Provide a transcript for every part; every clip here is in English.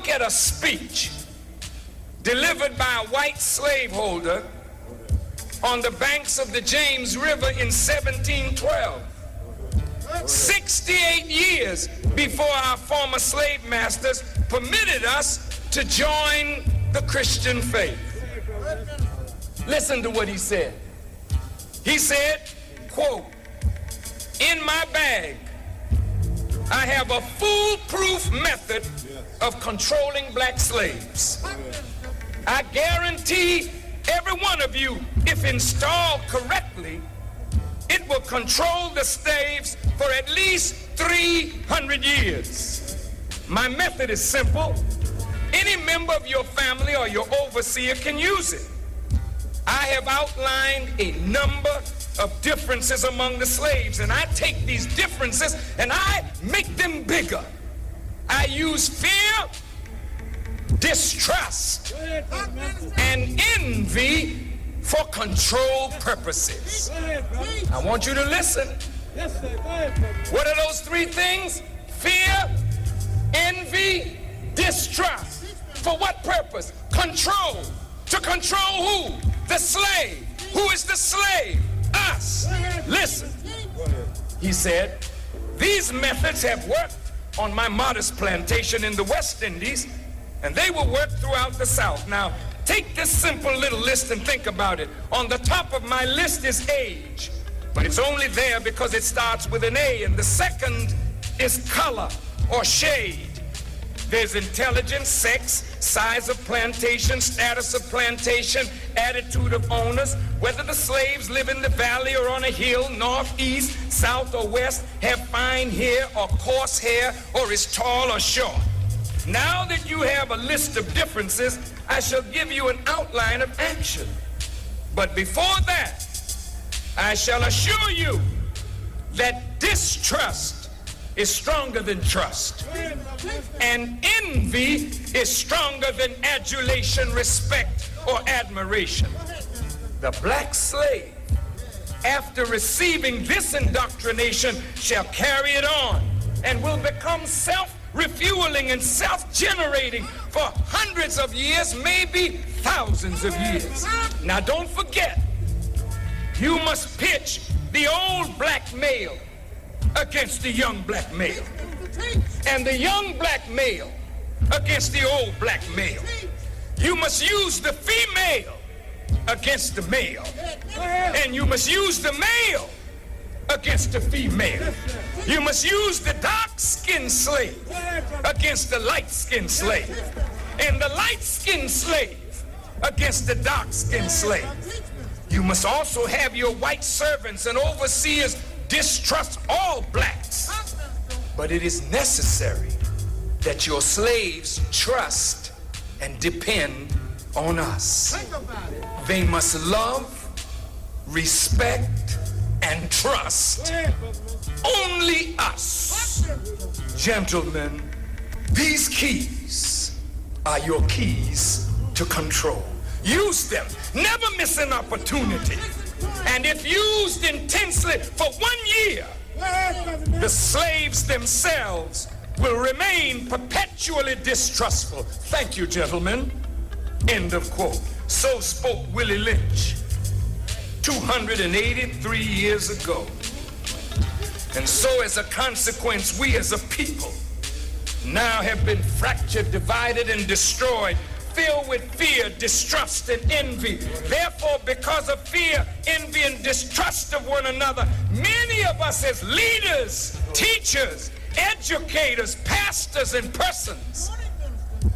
look at a speech delivered by a white slaveholder on the banks of the James River in 1712, 68 years before our former slave masters permitted us to join the Christian faith. Listen to what he said. He said, quote, "In my bag, I have a foolproof method of controlling black slaves. I guarantee every one of you, if installed correctly, it will control the slaves for at least 300 years. My method is simple. Any member of your family or your overseer can use it. I have outlined a number of differences among the slaves, and I take these differences and I make them bigger. I use fear, distrust, and envy for control purposes." I want you to listen. What are those three things? Fear, envy, distrust. For what purpose? Control. To control who? The slave. Who is the slave? Us. Listen. He said, "These methods have worked on my modest plantation in the West Indies, and they will work throughout the South." Now, take this simple little list and think about it. On the top of my list is age, but it's only there because it starts with an A, and the second is color or shade. There's intelligence, sex, size of plantation, status of plantation, attitude of owners, whether the slaves live in the valley or on a hill, north, east, south, or west, have fine hair or coarse hair, or is tall or short. Now that you have a list of differences, I shall give you an outline of action. But before that, I shall assure you that distrust is stronger than trust, and envy is stronger than adulation, respect, or admiration. The black slave, after receiving this indoctrination, shall carry it on and will become self-refueling and self-generating for hundreds of years, maybe thousands of years. Now don't forget, you must pitch the old black male against the young black male, and the young black male against the old black male. You must use the female against the male, and you must use the male against the female. You must use the dark-skinned slave against the light-skinned slave, and the light-skinned slave against the dark-skinned slave. You must also have your white servants and overseers distrust all blacks. But it is necessary that your slaves trust and depend on us. They must love, respect, and trust only us. Gentlemen, these keys are your keys to control. Use them. Never miss an opportunity. And if used intensely for 1 year, the slaves themselves will remain perpetually distrustful. Thank you, gentlemen. End of quote. So spoke Willie Lynch 283 years ago. And so as a consequence, we as a people now have been fractured, divided, and destroyed, filled with fear, distrust, and envy. Therefore, because of fear, envy, and distrust of one another, many of us as leaders, teachers, educators, pastors, and persons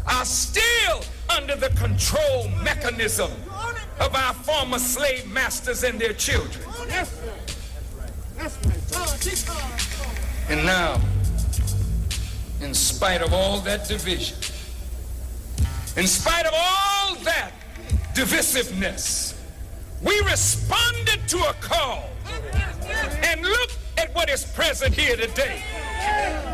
are still under the control mechanism of our former slave masters and their children. And now, in spite of all that division, in spite of all that divisiveness, we responded to a call. And look at what is present here today.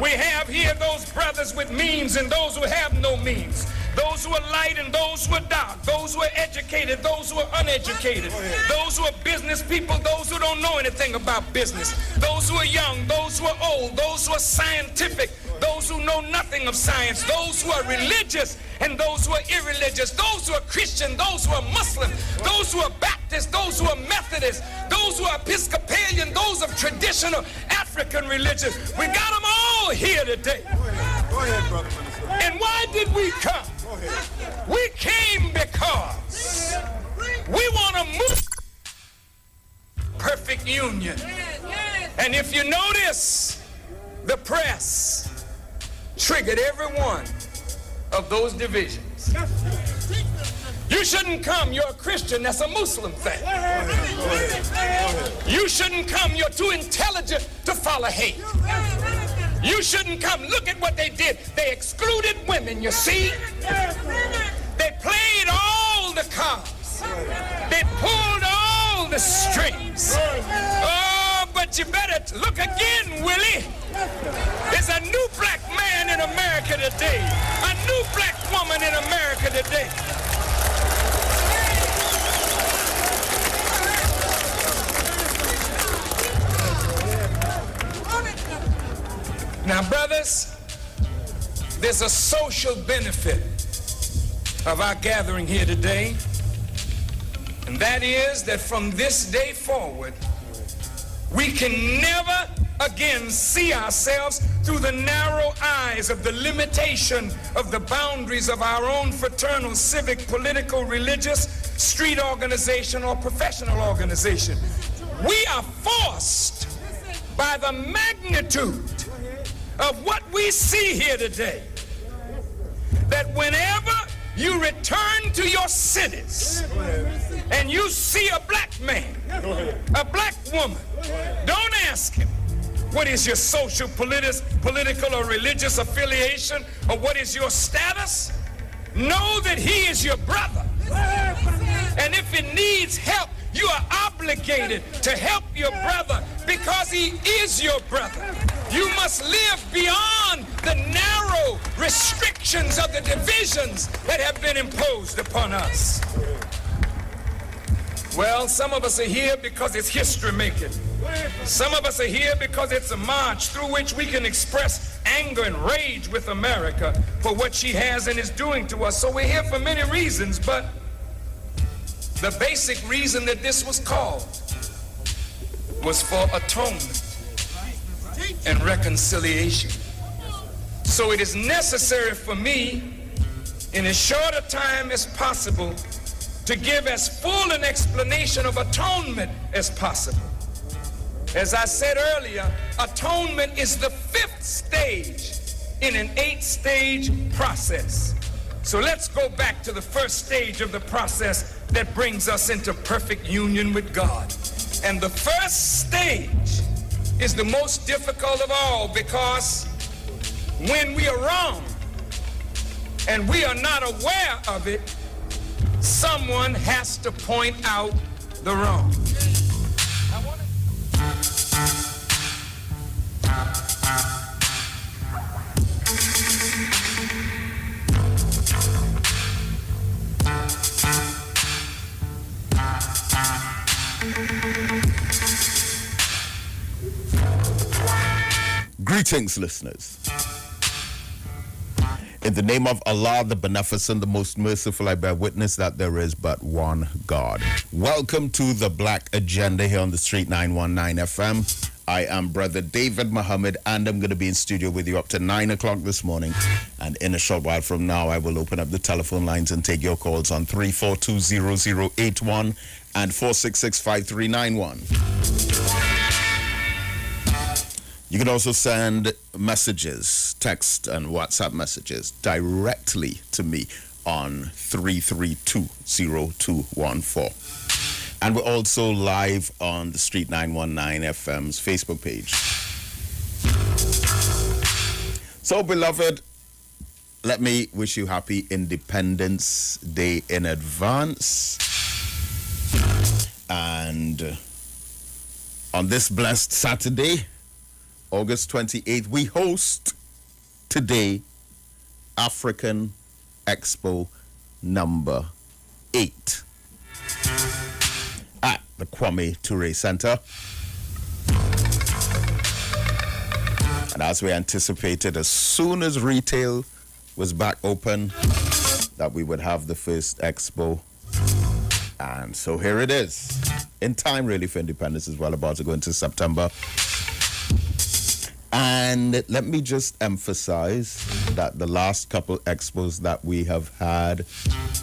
We have here those brothers with means and those who have no means, those who are light and those who are dark, those who are educated, those who are uneducated, those who are business people, those who don't know anything about business, those who are young, those who are old, those who are scientific, those those who know nothing of science, those who are religious and those who are irreligious, those who are Christian, those who are Muslim, those who are Baptist, those who are Methodist, those who are Episcopalian, those of traditional African religion. We got them all here today. Go ahead, brother. And why did we come? We came because we want to move perfect union. And if you notice, the press triggered every one of those divisions. You shouldn't come, you're a Christian, that's a Muslim thing. You shouldn't come, you're too intelligent to follow hate. You shouldn't come. Look at what they did. They excluded women, you see? They played all the cards. They pulled all the strings. Oh, but you better look again, Willie. There's a new black man in America today. A new black woman in America today. Now, brothers, there's a social benefit of our gathering here today, and that is that from this day forward, we can never again see ourselves through the narrow eyes of the limitation of the boundaries of our own fraternal, civic, political, religious, street organization, or professional organization. We are forced by the magnitude of what we see here today, that whenever you return to your cities and you see a black man, a black woman, don't ask him what is your social, political, or religious affiliation, or what is your status. Know that he is your brother, and if he needs help, you are obligated to help your brother because he is your brother. You must live beyond the narrow restrictions of the divisions that have been imposed upon us. Well, some of us are here because it's history making. Some of us are here because it's a march through which we can express anger and rage with America for what she has and is doing to us. So we're here for many reasons, but the basic reason that this was called was for atonement and reconciliation. So it is necessary for me, in as short a time as possible, to give as full an explanation of atonement as possible. As I said earlier, atonement is the 5th stage in an 8-stage process. So let's go back to the first stage of the process that brings us into perfect union with God. And the first stage is the most difficult of all, because when we are wrong and we are not aware of it, someone has to point out the wrong. Greetings, listeners. In the name of Allah, the Beneficent, the Most Merciful, I bear witness that there is but one God. Welcome to the Black Agenda here on the Street 919 FM. I am Brother David Muhammad, and I'm going to be in studio with you up to 9 o'clock this morning. And in a short while from now, I will open up the telephone lines and take your calls on 342-0081 and 466-5391. You can also send messages, text and WhatsApp messages directly to me on 332-0214. And we're also live on the Street 919 FM's Facebook page. So, beloved, let me wish you happy Independence Day in advance. And on this blessed Saturday, August 28th, we host today African Expo number 8 at the Kwame Ture Center. And as we anticipated, as soon as retail was back open, that we would have the first expo. And so here it is. In time, really, for independence as well, about to go into September. And let me just emphasize that the last couple expos that we have had,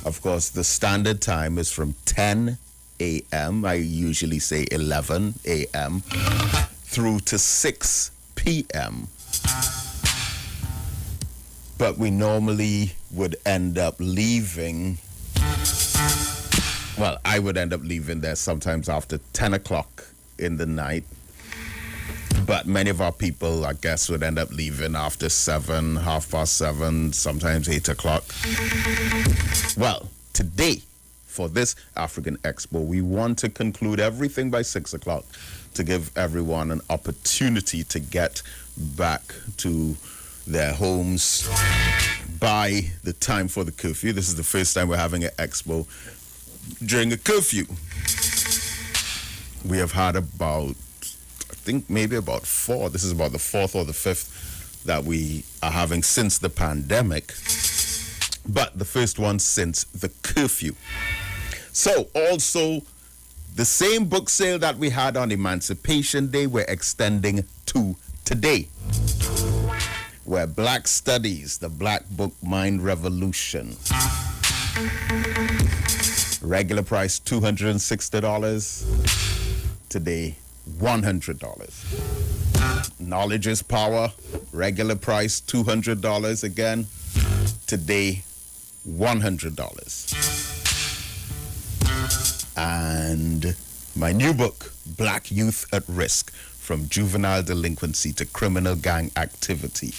of course, the standard time is from 10 a.m. I usually say 11 a.m. through to 6 p.m. But we normally would end up leaving. Well, I would end up leaving there sometimes after 10 o'clock in the night. But many of our people, I guess, would end up leaving after 7, 7:30, sometimes 8 o'clock. Well, today, for this African Expo, we want to conclude everything by 6 o'clock to give everyone an opportunity to get back to their homes by the time for the curfew. This is the first time we're having an expo during a curfew. We have had about, I think maybe about 4. This is about the 4th or the 5th that we are having since the pandemic, but the first one since the curfew. So also, the same book sale that we had on Emancipation Day, we're extending to today, where Black Studies, the Black Book Mind Revolution. Regular price $260. Today, $100. Knowledge is Power. Regular price $200 again. Today, $100. And my new book, Black Youth at Risk, From Juvenile Delinquency to Criminal Gang Activity,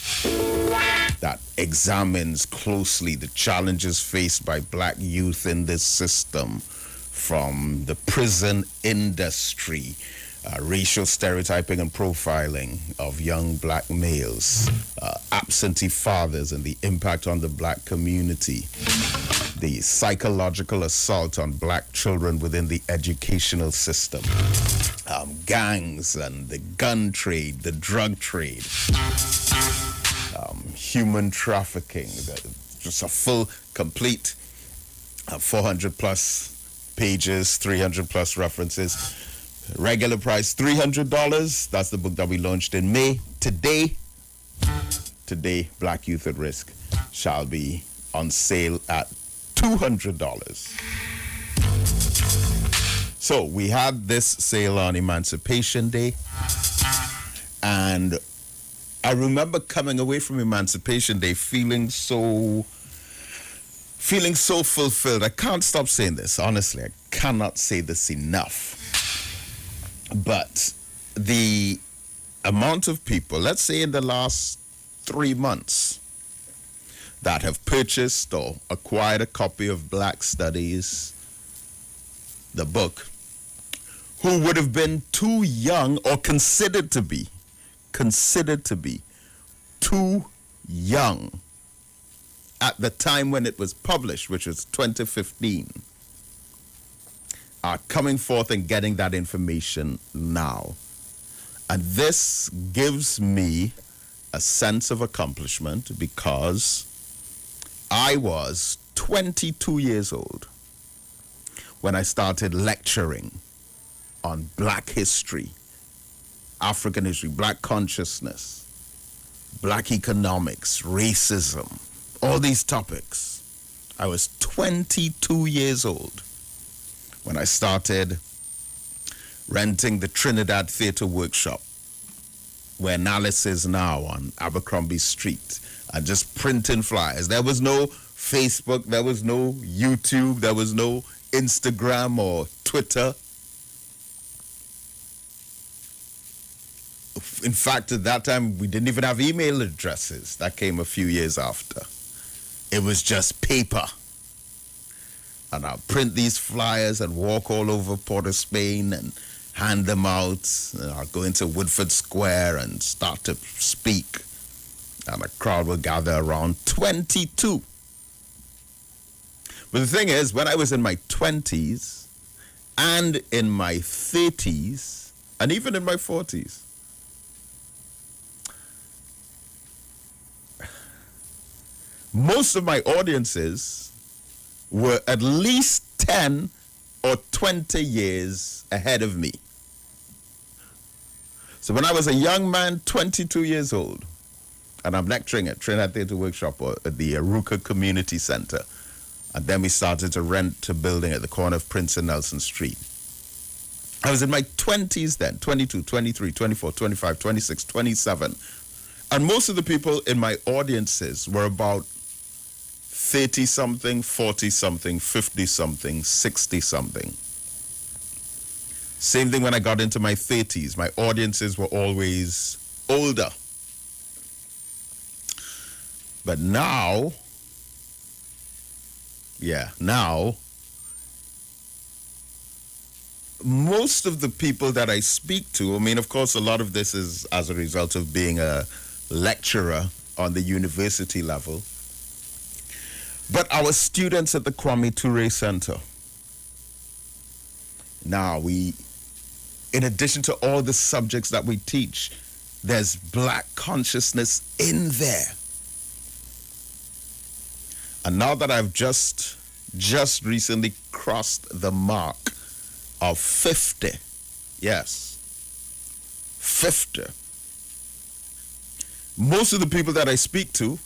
that examines closely the challenges faced by black youth in this system, from the prison industry, racial stereotyping and profiling of young black males, absentee fathers and the impact on the black community, the psychological assault on black children within the educational system, gangs and the gun trade, the drug trade, human trafficking. Just a full, complete 400 plus pages, 300 plus references. Regular price $300. That's the book that we launched in May. Today, Black Youth at Risk shall be on sale at $200. So we had this sale on Emancipation Day, and I remember coming away from Emancipation Day feeling so fulfilled. I can't stop saying this, honestly. I cannot say this enough. But the amount of people, let's say in the last 3 months, that have purchased or acquired a copy of Black Studies, the book, who would have been too young or considered to be too young at the time when it was published, which was 2015, are coming forth and getting that information now. And this gives me a sense of accomplishment, because I was 22 years old when I started lecturing on black history, African history, black consciousness, black economics, racism, all these topics. I was 22 years old when I started renting the Trinidad Theatre Workshop, where Analysis Now on Abercrombie Street, and just printing flyers. There was no Facebook, there was no YouTube, there was no Instagram or Twitter. In fact, at that time, we didn't even have email addresses. That came a few years after. It was just paper. And I'll print these flyers and walk all over Port of Spain and hand them out. And I'll go into Woodford Square and start to speak. And a crowd will gather around. 22. But the thing is, when I was in my 20s and in my 30s and even in my 40s, most of my audiences were at least 10 or 20 years ahead of me. So when I was a young man, 22 years old, and I'm lecturing at Trinidad Theatre Workshop at the Aruka Community Center, and then we started to rent a building at the corner of Prince and Nelson Street. I was in my 20s then, 22, 23, 24, 25, 26, 27. And most of the people in my audiences were about 30-something, 40-something, 50-something, 60-something. Same thing when I got into my 30s. My audiences were always older. But now, most of the people that I speak to, I mean, of course, a lot of this is as a result of being a lecturer on the university level, but our students at the Kwame Ture Center. Now, in addition to all the subjects that we teach, there's black consciousness in there. And now that I've just recently crossed the mark of 50, yes, 50, most of the people that I speak to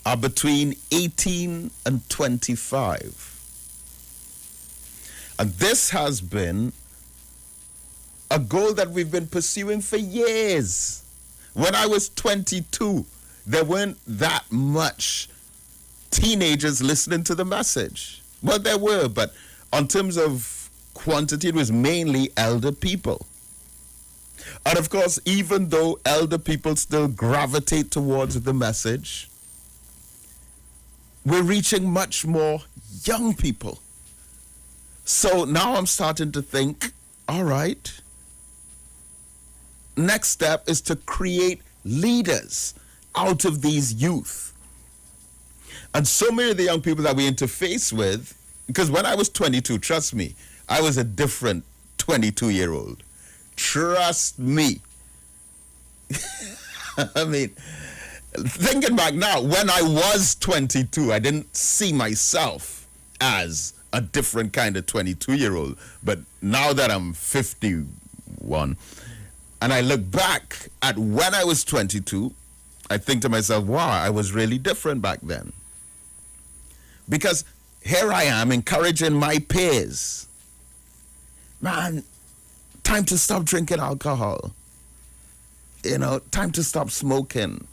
are between 18 and 25. And this has been a goal that we've been pursuing for years. When I was 22, there weren't that much teenagers listening to the message. Well, there were, but in terms of quantity, it was mainly elder people. And of course, even though elder people still gravitate towards the message, we're reaching much more young people. So now I'm starting to think, all right, next step is to create leaders out of these youth. And so many of the young people that we interface with, because when I was 22, trust me, I was a different 22-year-old. Trust me. I mean, thinking back now, when I was 22, I didn't see myself as a different kind of 22-year-old. But now that I'm 51, and I look back at when I was 22, I think to myself, wow, I was really different back then. Because here I am encouraging my peers. Man, time to stop drinking alcohol. You know, time to stop smoking.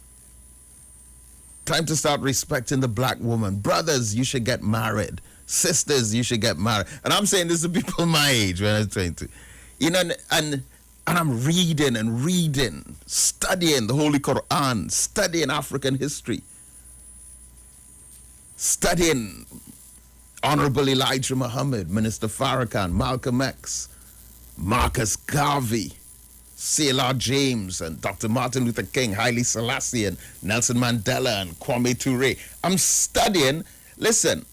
Time to start respecting the black woman. Brothers, you should get married. Sisters, you should get married. And I'm saying this to people my age when I was 22. You know, and I'm reading, studying the Holy Quran, studying African history, studying Honorable Elijah Muhammad, Minister Farrakhan, Malcolm X, Marcus Garvey, C.L.R. James, and Dr. Martin Luther King, Haile Selassie, and Nelson Mandela, and Kwame Ture. I'm studying. Listen,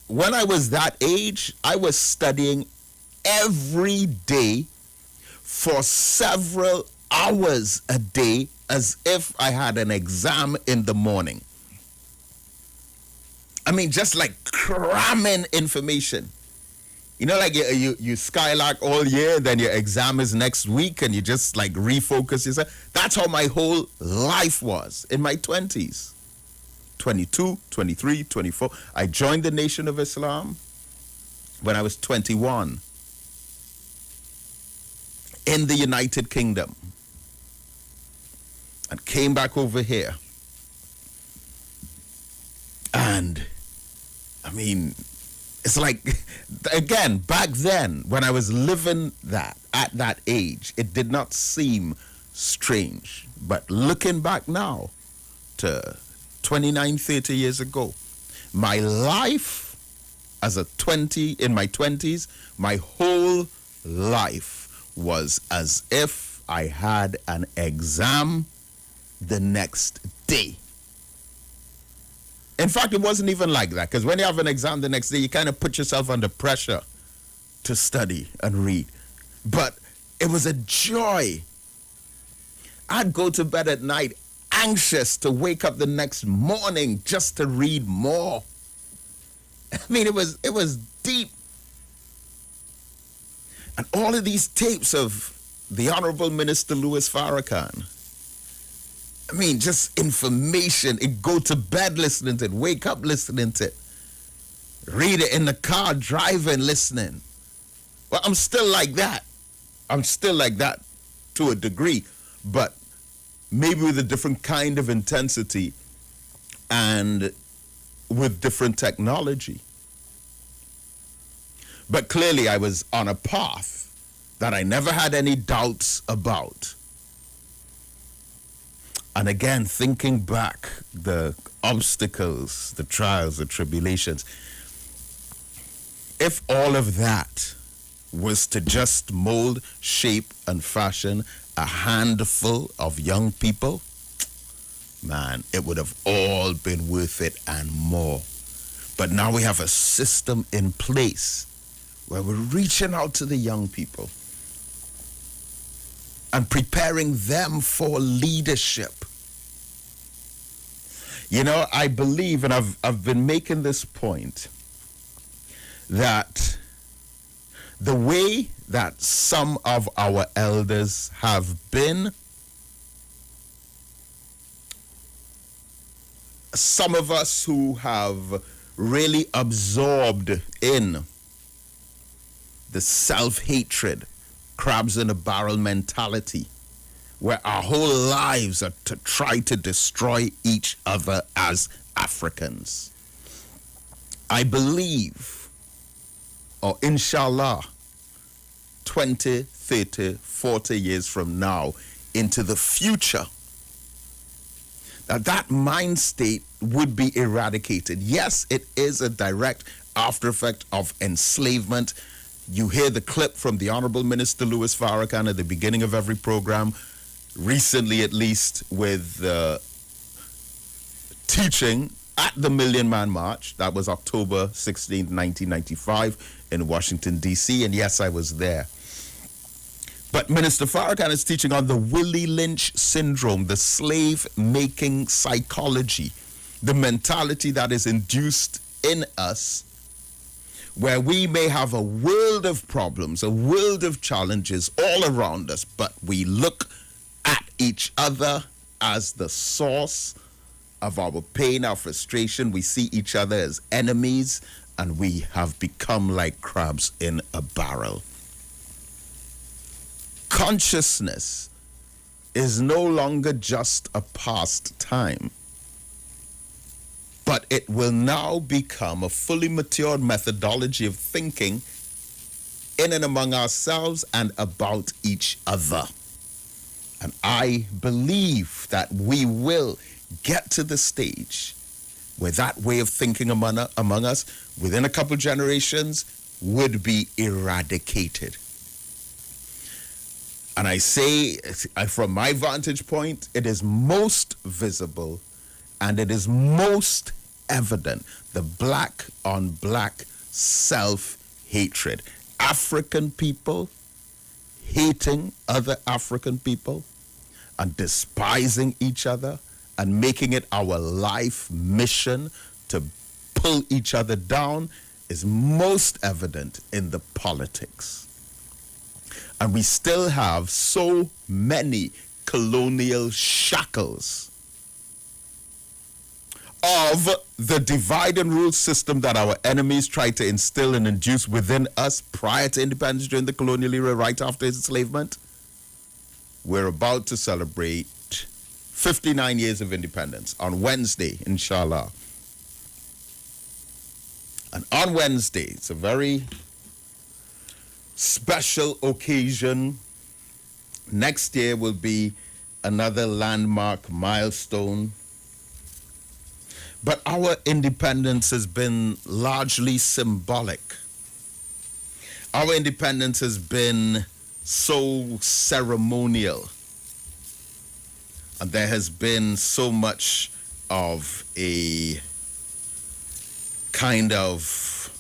when I was that age, I was studying every day for several hours a day as if I had an exam in the morning. I mean, just like cramming information. You know, like you skylark all year, then your exam is next week, and you just like refocus yourself. That's how my whole life was in my 20s. 22, 23, 24. I joined the Nation of Islam when I was 21 in the United Kingdom, and came back over here. And I mean, it's like, again, back then, when I was living that, at that age, it did not seem strange. But looking back now to 29, 30 years ago, my life as in my 20s, my whole life was as if I had an exam the next day. In fact, it wasn't even like that, because when you have an exam the next day, you kind of put yourself under pressure to study and read. But it was a joy. I'd go to bed at night anxious to wake up the next morning just to read more. I mean, it was deep. And all of these tapes of the Honorable Minister Louis Farrakhan, I mean, just information. It go to bed listening to it, wake up listening to it, read it in the car, driving, listening. Well, I'm still like that. I'm still like that to a degree, but maybe with a different kind of intensity and with different technology. But clearly I was on a path that I never had any doubts about. And again, thinking back, the obstacles, the trials, the tribulations, if all of that was to just mold, shape, and fashion a handful of young people, man, it would have all been worth it and more. But now we have a system in place where we're reaching out to the young people and preparing them for leadership. You know, I believe, and I've been making this point, that the way that some of our elders have been, some of us who have really absorbed in the self-hatred, crabs in a barrel mentality, where our whole lives are to try to destroy each other as Africans. I believe, or inshallah, 20, 30, 40 years from now into the future, that mind state would be eradicated. Yes, it is a direct after effect of enslavement. You hear the clip from the Honorable Minister Louis Farrakhan at the beginning of every program, recently at least, with teaching at the Million Man March. That was October 16, 1995 in Washington, D.C., and yes, I was there. But Minister Farrakhan is teaching on the Willie Lynch syndrome, the slave-making psychology, the mentality that is induced in us, where we may have a world of problems, a world of challenges all around us, but we look at each other as the source of our pain, our frustration. We see each other as enemies, and we have become like crabs in a barrel. Consciousness is no longer just a pastime, but it will now become a fully matured methodology of thinking in and among ourselves and about each other. And I believe that we will get to the stage where that way of thinking among us within a couple generations would be eradicated. And I say, from my vantage point, it is most visible and it is most evident, the black on black self-hatred. African people hating other African people and despising each other and making it our life mission to pull each other down is most evident in the politics. And we still have so many colonial shackles of the divide and rule system that our enemies tried to instill and induce within us prior to independence during the colonial era, right after enslavement. We're about to celebrate 59 years of independence on Wednesday, inshallah. And on Wednesday, it's a very special occasion. Next year will be another landmark milestone. But our independence has been largely symbolic. Our independence has been so ceremonial. And there has been so much of a kind of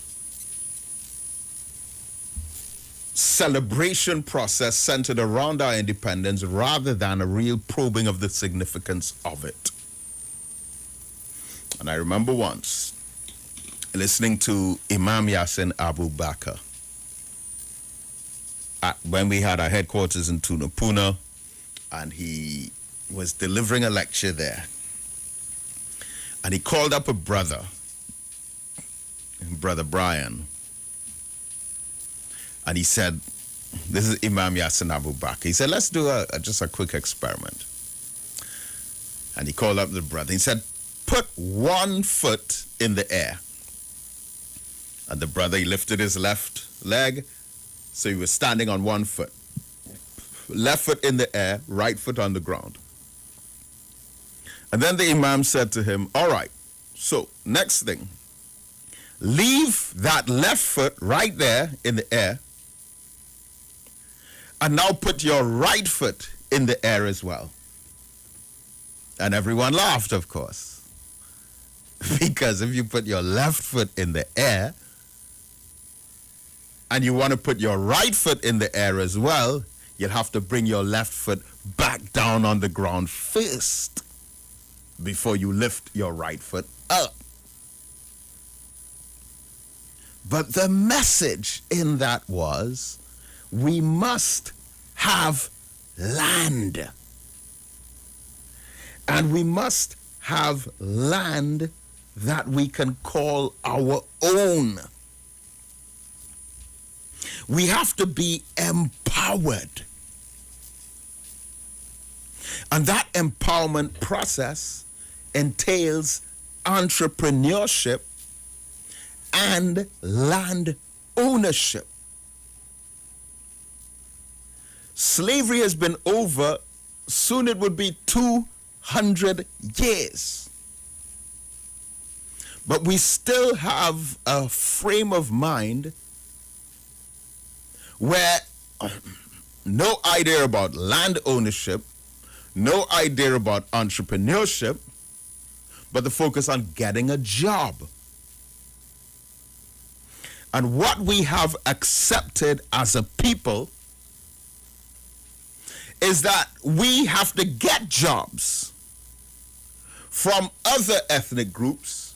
celebration process centered around our independence rather than a real probing of the significance of it. And I remember once listening to Imam Yassin Abu Bakr when we had our headquarters in Tunapuna, and he was delivering a lecture there. And he called up a brother, Brother Brian, and he said, this is Imam Yassin Abu Bakr. He said, let's do just a quick experiment. And he called up the brother. He said, put one foot in the air. And the brother, he lifted his left leg, so he was standing on one foot. Left foot in the air, right foot on the ground. And then the Imam said to him, all right, so next thing, leave that left foot right there in the air, and now put your right foot in the air as well. And everyone laughed, of course. Because if you put your left foot in the air, and you want to put your right foot in the air as well, you'll have to bring your left foot back down on the ground first before you lift your right foot up. But the message in that was, we must have land. And we must have land that we can call our own. We have to be empowered. And that empowerment process entails entrepreneurship and land ownership. Slavery has been over, soon it would be 200 years. But we still have a frame of mind where no idea about land ownership, no idea about entrepreneurship, but the focus on getting a job. And what we have accepted as a people is that we have to get jobs from other ethnic groups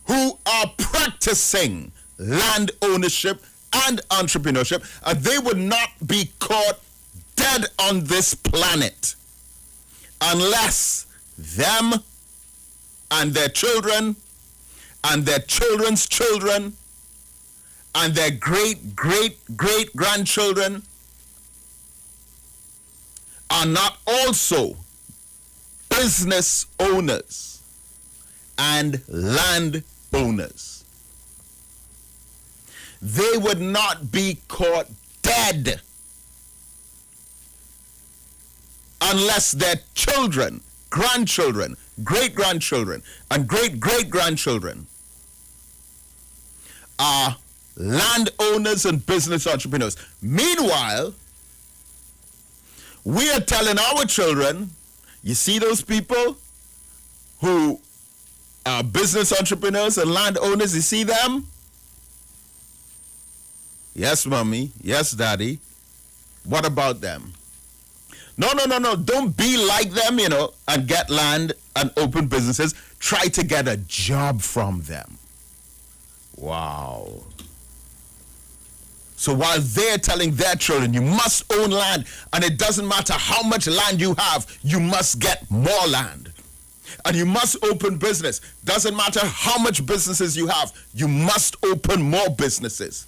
who are practicing land ownership and entrepreneurship, and they would not be caught dead on this planet unless them and their children and their children's children and their great-great-great-grandchildren are not also business owners and land owners. They would not be caught dead unless their children, grandchildren, great-grandchildren, and great-great-grandchildren are landowners and business entrepreneurs. Meanwhile, we are telling our children, you see those people who are business entrepreneurs and landowners, you see them? Yes, mommy. Yes, daddy. What about them? No. Don't be like them, and get land and open businesses. Try to get a job from them. Wow. So while they're telling their children, you must own land, and it doesn't matter how much land you have, you must get more land. And you must open business. Doesn't matter how much businesses you have, you must open more businesses.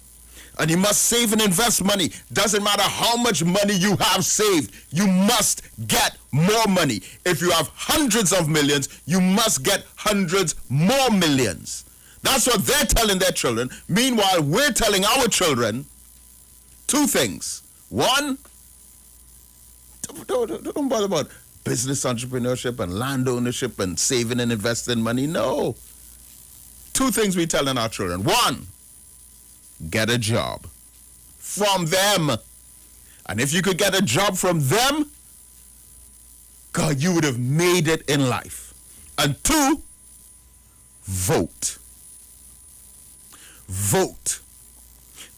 And you must save and invest money. Doesn't matter how much money you have saved, you must get more money. If you have hundreds of millions, you must get hundreds more millions. That's what they're telling their children. Meanwhile, we're telling our children two things. One, don't bother about business entrepreneurship and land ownership and saving and investing money. No. Two things we're telling our children. One, get a job from them. And if you could get a job from them, God, you would have made it in life. And two, vote. Vote.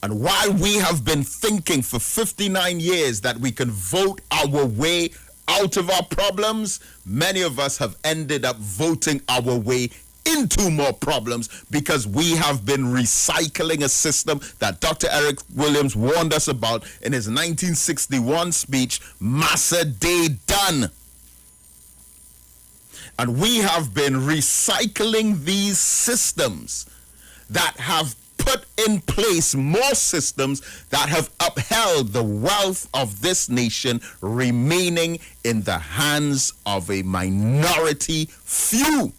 And while we have been thinking for 59 years that we can vote our way out of our problems, many of us have ended up voting our way into more problems because we have been recycling a system that Dr. Eric Williams warned us about in his 1961 speech, Massa Day Done. And we have been recycling these systems that have put in place more systems that have upheld the wealth of this nation remaining in the hands of a minority few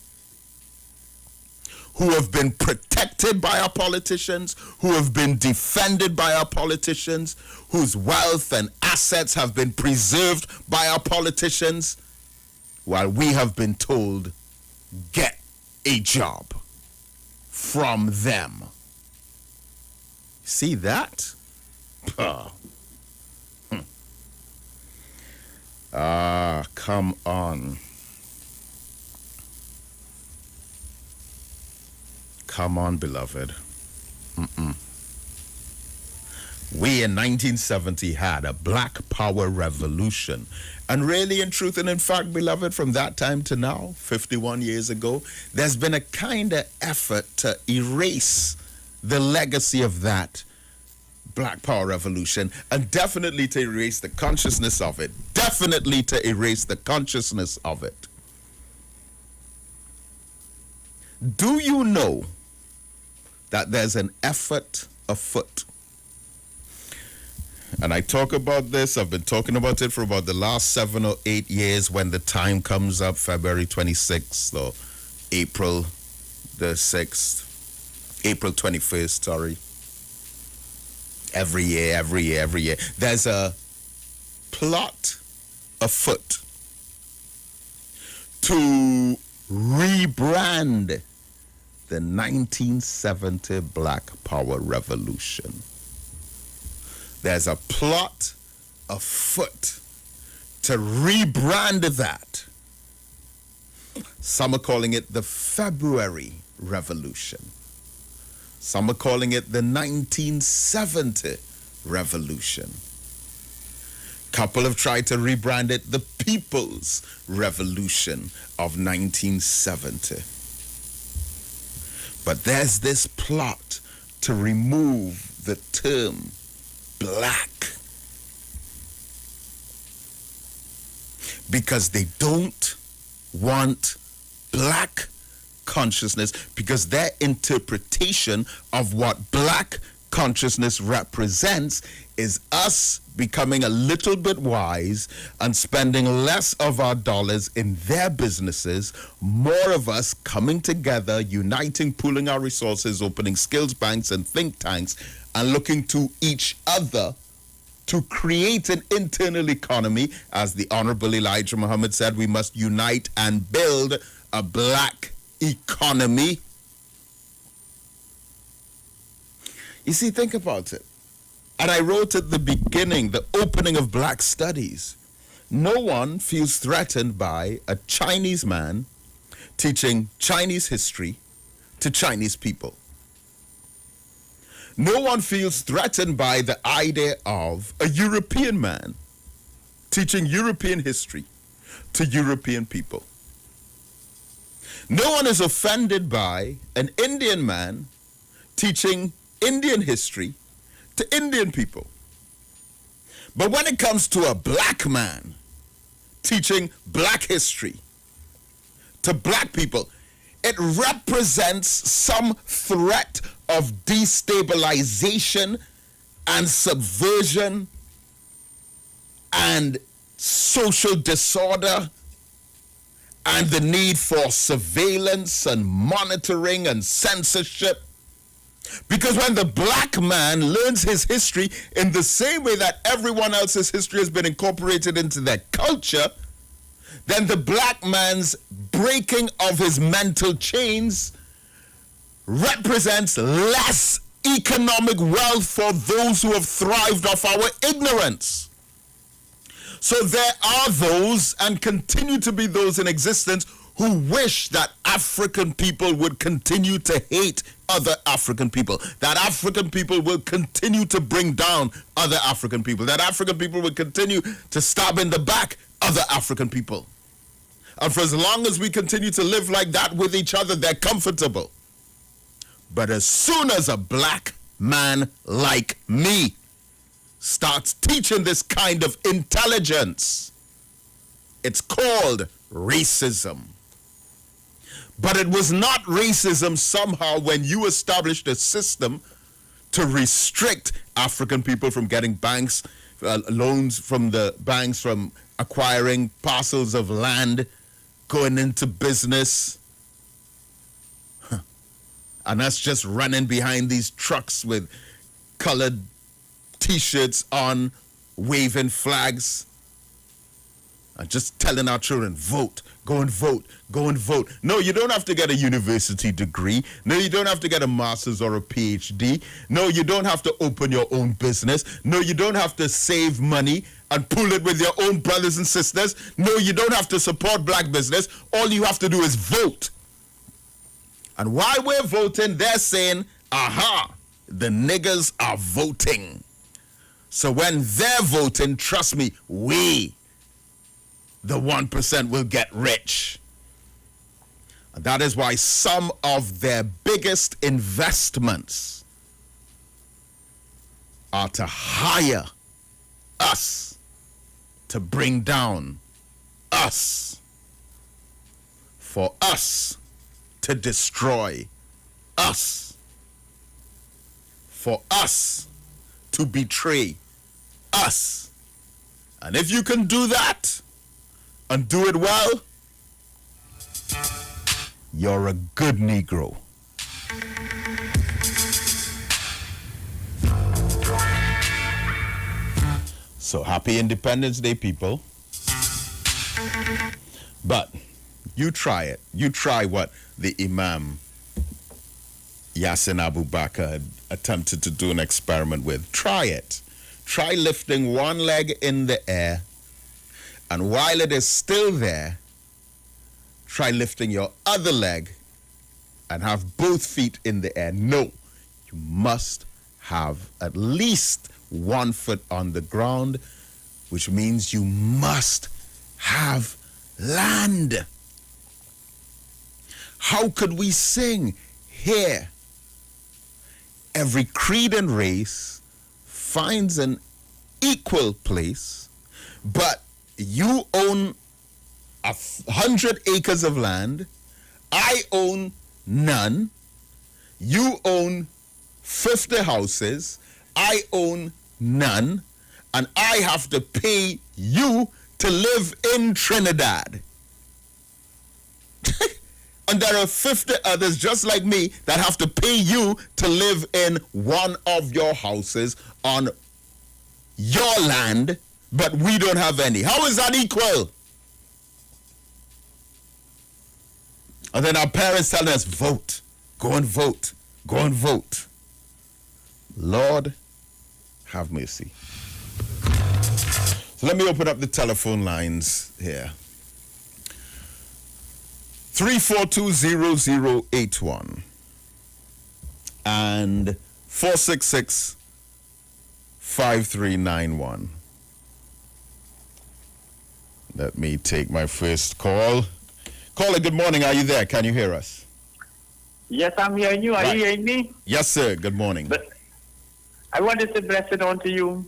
who have been protected by our politicians, who have been defended by our politicians, whose wealth and assets have been preserved by our politicians, while we have been told, get a job from them. See that? Come on. Come on, beloved. We in 1970 had a Black Power revolution. And really, in truth and in fact, beloved, from that time to now, 51 years ago, there's been a kind of effort to erase the legacy of that Black Power revolution, and definitely to erase the consciousness of it. Definitely to erase the consciousness of it. Do you know that there's an effort afoot? And I talk about this, I've been talking about it for about the last 7 or 8 years. When the time comes up, February 26th or April the 6th, April 21st, sorry. Every year. There's a plot afoot to rebrand the 1970 Black Power Revolution. There's a plot afoot to rebrand that. Some are calling it the February Revolution. Some are calling it the 1970 Revolution. Couple have tried to rebrand it the People's Revolution of 1970. But there's this plot to remove the term black, because they don't want black consciousness, because their interpretation of what black consciousness represents is us becoming a little bit wise and spending less of our dollars in their businesses, more of us coming together, uniting, pooling our resources, opening skills banks and think tanks, and looking to each other to create an internal economy. As the Honorable Elijah Muhammad said, we must unite and build a black economy. You see, think about it. And I wrote at the beginning, the opening of Black Studies, no one feels threatened by a Chinese man teaching Chinese history to Chinese people. No one feels threatened by the idea of a European man teaching European history to European people. No one is offended by an Indian man teaching Indian history to Indian people. But when it comes to a black man teaching black history to black people, it represents some threat of destabilization and subversion and social disorder and the need for surveillance and monitoring and censorship. Because when the black man learns his history in the same way that everyone else's history has been incorporated into their culture, then the black man's breaking of his mental chains represents less economic wealth for those who have thrived off our ignorance. So there are those, and continue to be those in existence, who wish that African people would continue to hate other African people, that African people will continue to bring down other African people, that African people will continue to stab in the back other African people. And for as long as we continue to live like that with each other, they're comfortable. But as soon as a black man like me starts teaching this kind of intelligence, it's called racism. But it was not racism somehow when you established a system to restrict African people from getting loans from the banks, from acquiring parcels of land, going into business. And us just running behind these trucks with colored T-shirts on, waving flags, and just telling our children, vote, go and vote, go and vote. No, you don't have to get a university degree. No, you don't have to get a master's or a PhD. No, you don't have to open your own business. No, you don't have to save money and pool it with your own brothers and sisters. No, you don't have to support black business. All you have to do is vote. And while we're voting, they're saying, aha, the niggers are voting. So when they're voting, trust me, we, the 1%, will get rich. And that is why some of their biggest investments are to hire us, to bring down us, for us to destroy us, for us to betray us. And if you can do that and do it well, you're a good Negro. So happy Independence Day, people. But you try it. You try what the Imam Yassin Abu Bakr had attempted to do an experiment with. Try it. Try lifting one leg in the air, and while it is still there, try lifting your other leg and have both feet in the air. No, you must have at least 1 foot on the ground, which means you must have land. How could we sing here? Every creed and race finds an equal place, but you own 100 acres of land, I own none, you own 50 houses, I own none, and I have to pay you to live in Trinidad. And there are 50 others just like me that have to pay you to live in one of your houses on your land, but we don't have any. How is that equal? And then our parents telling us, vote, go and vote, go and vote. Lord, have mercy. So let me open up the telephone lines here. 3420081 and 466-5391. Let me take my first call. Caller, good morning. Are you there? Can you hear us? Yes, I'm hearing you. Are you hearing me? Yes, sir. Good morning. But I want to say blessing on to you.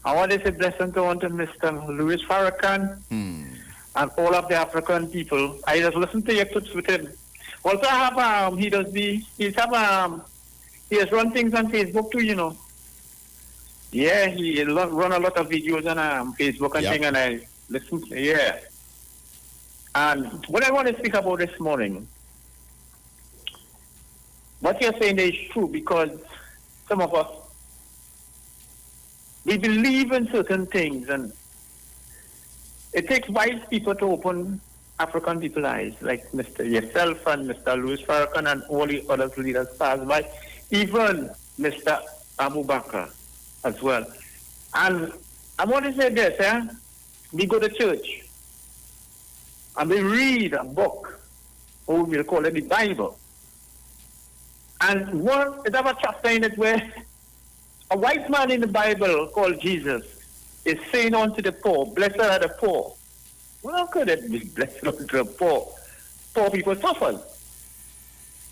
I want to say blessing on to Mr. Louis Farrakhan and all of the African people. I just listen to your clips with him. Also, I have he has run things on Facebook too, you know. Yeah, he run a lot of videos on Facebook and thing, and I listen to, yeah. And what I want to speak about this morning, what you're saying is true, because some of us, we believe in certain things, and it takes wise people to open African people's eyes, like Mr. yourself and Mr. Louis Farrakhan and all the other leaders passed by, even Mr. Abu Bakr as well. And I want to say this, we go to church. and we read a book, or we'll call it the Bible. And it have a chapter in it where a white man in the Bible called Jesus is saying unto the poor, blessed are the poor. Well, how could it be blessed unto the poor? Poor people suffer.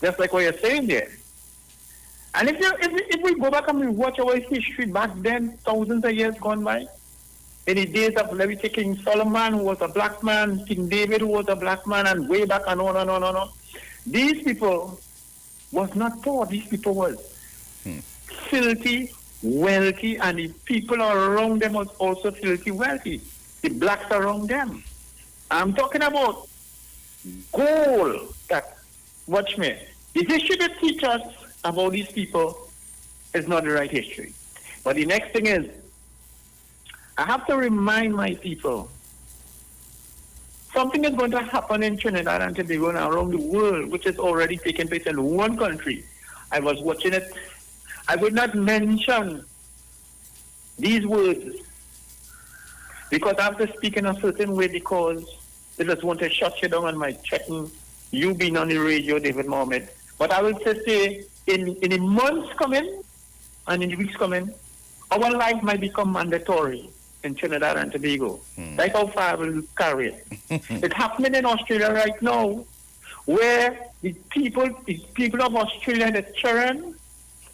Just like what you're saying there. And if we go back and we watch our history back then, thousands of years gone by, in the days of, let me take King Solomon, who was a black man, King David, who was a black man, and way back and on and on and on. These people was not poor. These people was filthy, wealthy, and the people around them was also filthy, wealthy. The blacks around them. I'm talking about gold. Watch me. The history that teach us about these people is not the right history. But the next thing is, I have to remind my people, something is going to happen in Trinidad and Tobago and around the world, which is already taking place in one country. I was watching it. I would not mention these words because I have to speak in a certain way because they just want to shut you down on my checking. You being on the radio, David Mohammed. But I will just say, in the months coming and in the weeks coming, our life might become mandatory in Trinidad and Tobago. That's how far I will carry it. It's happening in Australia right now, where the people of Australia, the children,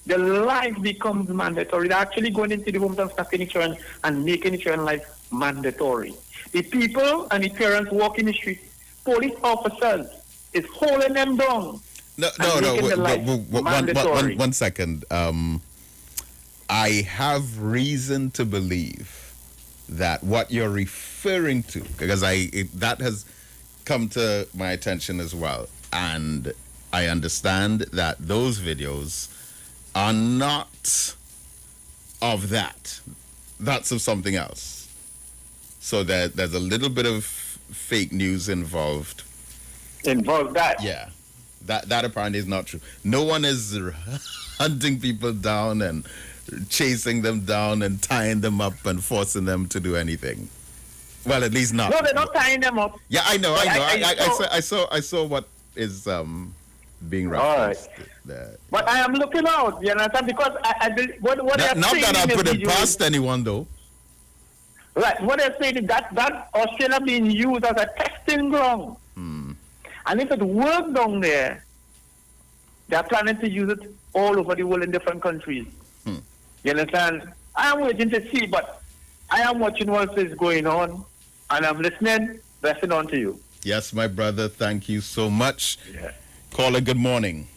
the life becomes mandatory. They're actually going into the homes and stacking the children and making the children life mandatory. The people and the parents walk in the street, police officers is holding them down. One second. I have reason to believe that what you're referring to, because that has come to my attention as well, and I understand that those videos are not of that. That's of something else. So there's a little bit of fake news involved. That? Yeah. That apparently is not true. No one is hunting people down and chasing them down and tying them up and forcing them to do anything. Well, at least not. No, they're not tying them up. Yeah, I know. I saw what is being referenced. Right. But I am looking out, you understand? Because what they're not saying that I put it video past anyone, though. Right. What they're saying is that Australia being used as a testing ground. And if it works down there, they're planning to use it all over the world in different countries. You understand? I am waiting to see, but I am watching what is going on, and I'm listening on to you. Yes, my brother, thank you so much. Yeah. Caller, good morning.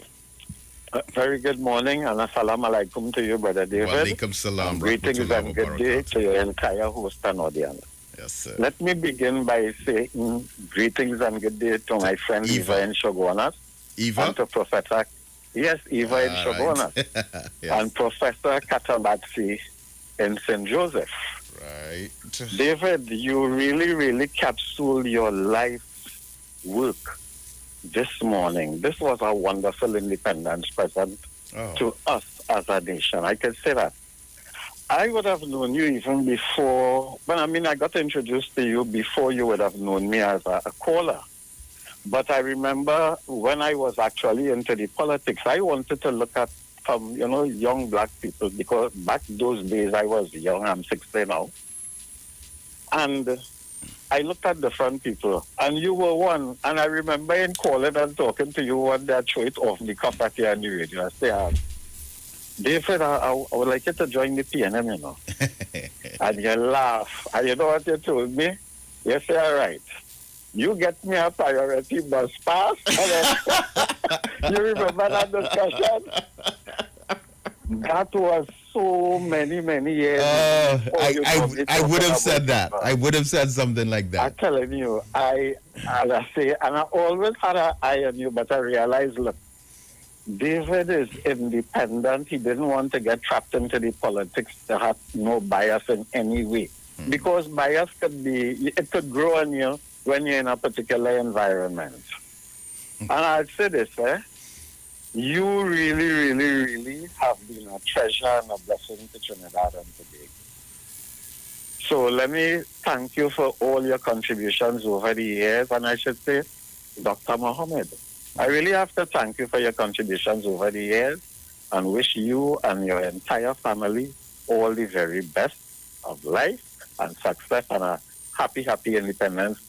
Very good morning, and assalamu alaikum to you, Brother David. Wa alaikum salam. Greetings and good day to your entire host and audience. Yes, sir. Let me begin by saying greetings and good day to my friend Iwer in Shogunas. Iwer? And to Professor, Iwer in Shogunas. Yes. And Professor Katabatsi in St. Joseph. Right. David, you really, really capsule your life work this morning. This was a wonderful independence present to us as a nation. I can say that. I would have known you even before, I got introduced to you before you would have known me as a caller. But I remember when I was actually into the politics, I wanted to look at young black people, because back those days I was young, I'm 60 now. And I looked at different people, and you were one. And I remember in calling and talking to you one day, I threw it off the cuff at you on the radio. I said, David, I would like you to join the PNM, you know. And you laugh. And you know what you told me? You say, all right, you get me a priority bus pass. You remember that discussion? That was so many years. I would have said that. I would have said something like that. I'm telling you, as I say, and I always had an eye on you, but I realized, look, David is independent. He didn't want to get trapped into the politics to have no bias in any way. Because bias could grow on you when you're in a particular environment. And I'd say this, you really, really, really have been a treasure and a blessing to Trinidad and Tobago. So let me thank you for all your contributions over the years, and I should say, Dr. Mohammed, I really have to thank you for your contributions over the years and wish you and your entire family all the very best of life and success and a happy, happy Independence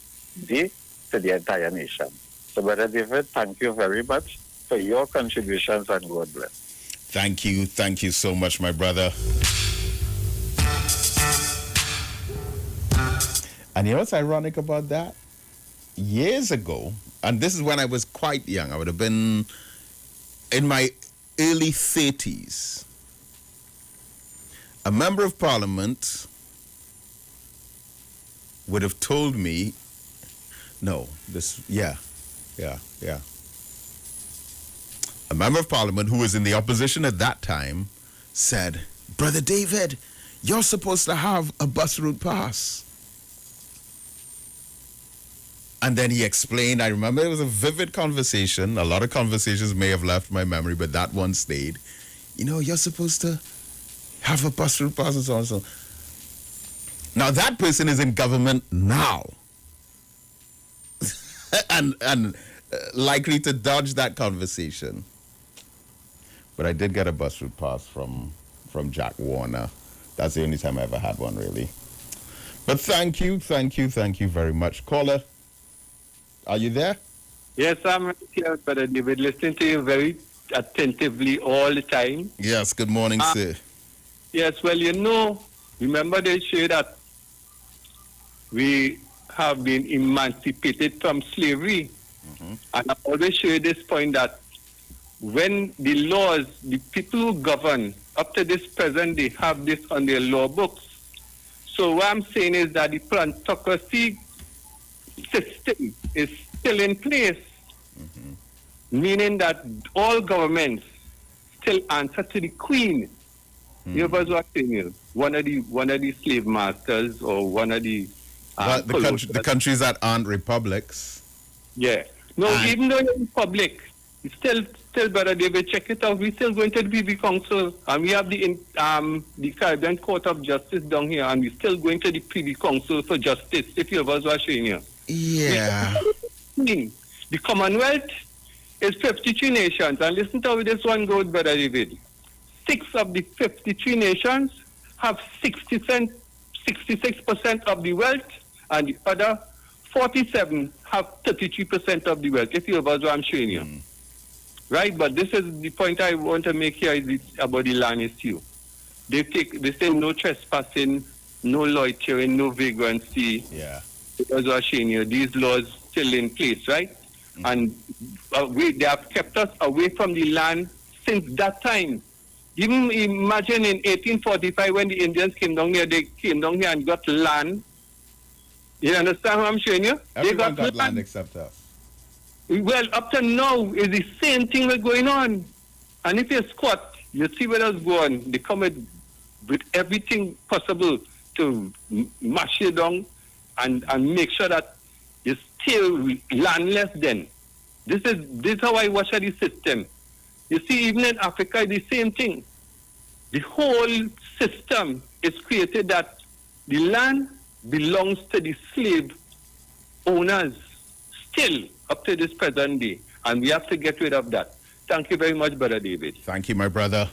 Day to the entire nation. So, Brother David, thank you very much for your contributions and God bless. Thank you. Thank you so much, my brother. And you know what's ironic about that? Years ago, and this is when I was quite young, I would have been in my early 30s, a member of parliament would have told me, a member of parliament who was in the opposition at that time said, Brother David, you're supposed to have a bus route pass. And then he explained, I remember it was a vivid conversation. A lot of conversations may have left my memory, but that one stayed. You know, you're supposed to have a bus route pass and so on and so on. Now that person is in government now. and likely to dodge that conversation. But I did get a bus route pass from Jack Warner. That's the only time I ever had one, really. But thank you very much. Caller, are you there? Yes, I'm right here, Brother David, listening to you very attentively all the time. Yes, good morning, sir. Yes, well, remember they say that we have been emancipated from slavery. Mm-hmm. And I always share this point that when the laws, the people who govern up to this present, they have this on their law books. So what I'm saying is that the plantocracy system is still in place, meaning that all governments still answer to the Queen. You know what I'm saying? One of the slave masters or one of the the countries that aren't republics. Yeah. No, even though you're republic, it's still, Brother David, check it out. We're still going to the Privy Council, and we have the Caribbean Court of Justice down here, and we're still going to the Privy Council for justice, if you ever was showing you. Yeah. The Commonwealth is 52 nations, and listen to how this one goes, Brother David. 6 of the 53 nations have 66% of the wealth, and the other 47 have 33% of the wealth, if you ever what I'm showing you. Right, but this is the point I want to make here is about the land issue. They say no trespassing, no loitering, no vagrancy. Yeah. Because these laws still in place, right? And they have kept us away from the land since that time. Even imagine in 1845 when the Indians came down here, they came down here and got land. You understand what I'm showing you? Everyone got land except us. Well, up to now, is the same thing that's going on. And if you squat, you see where that's going. They come with everything possible to mash you down and make sure that you're still landless then. This is how I watch the system. You see, even in Africa, the same thing. The whole system is created that the land belongs to the slave owners still up to this present day, and we have to get rid of that. Thank you very much, Brother David. Thank you, my brother.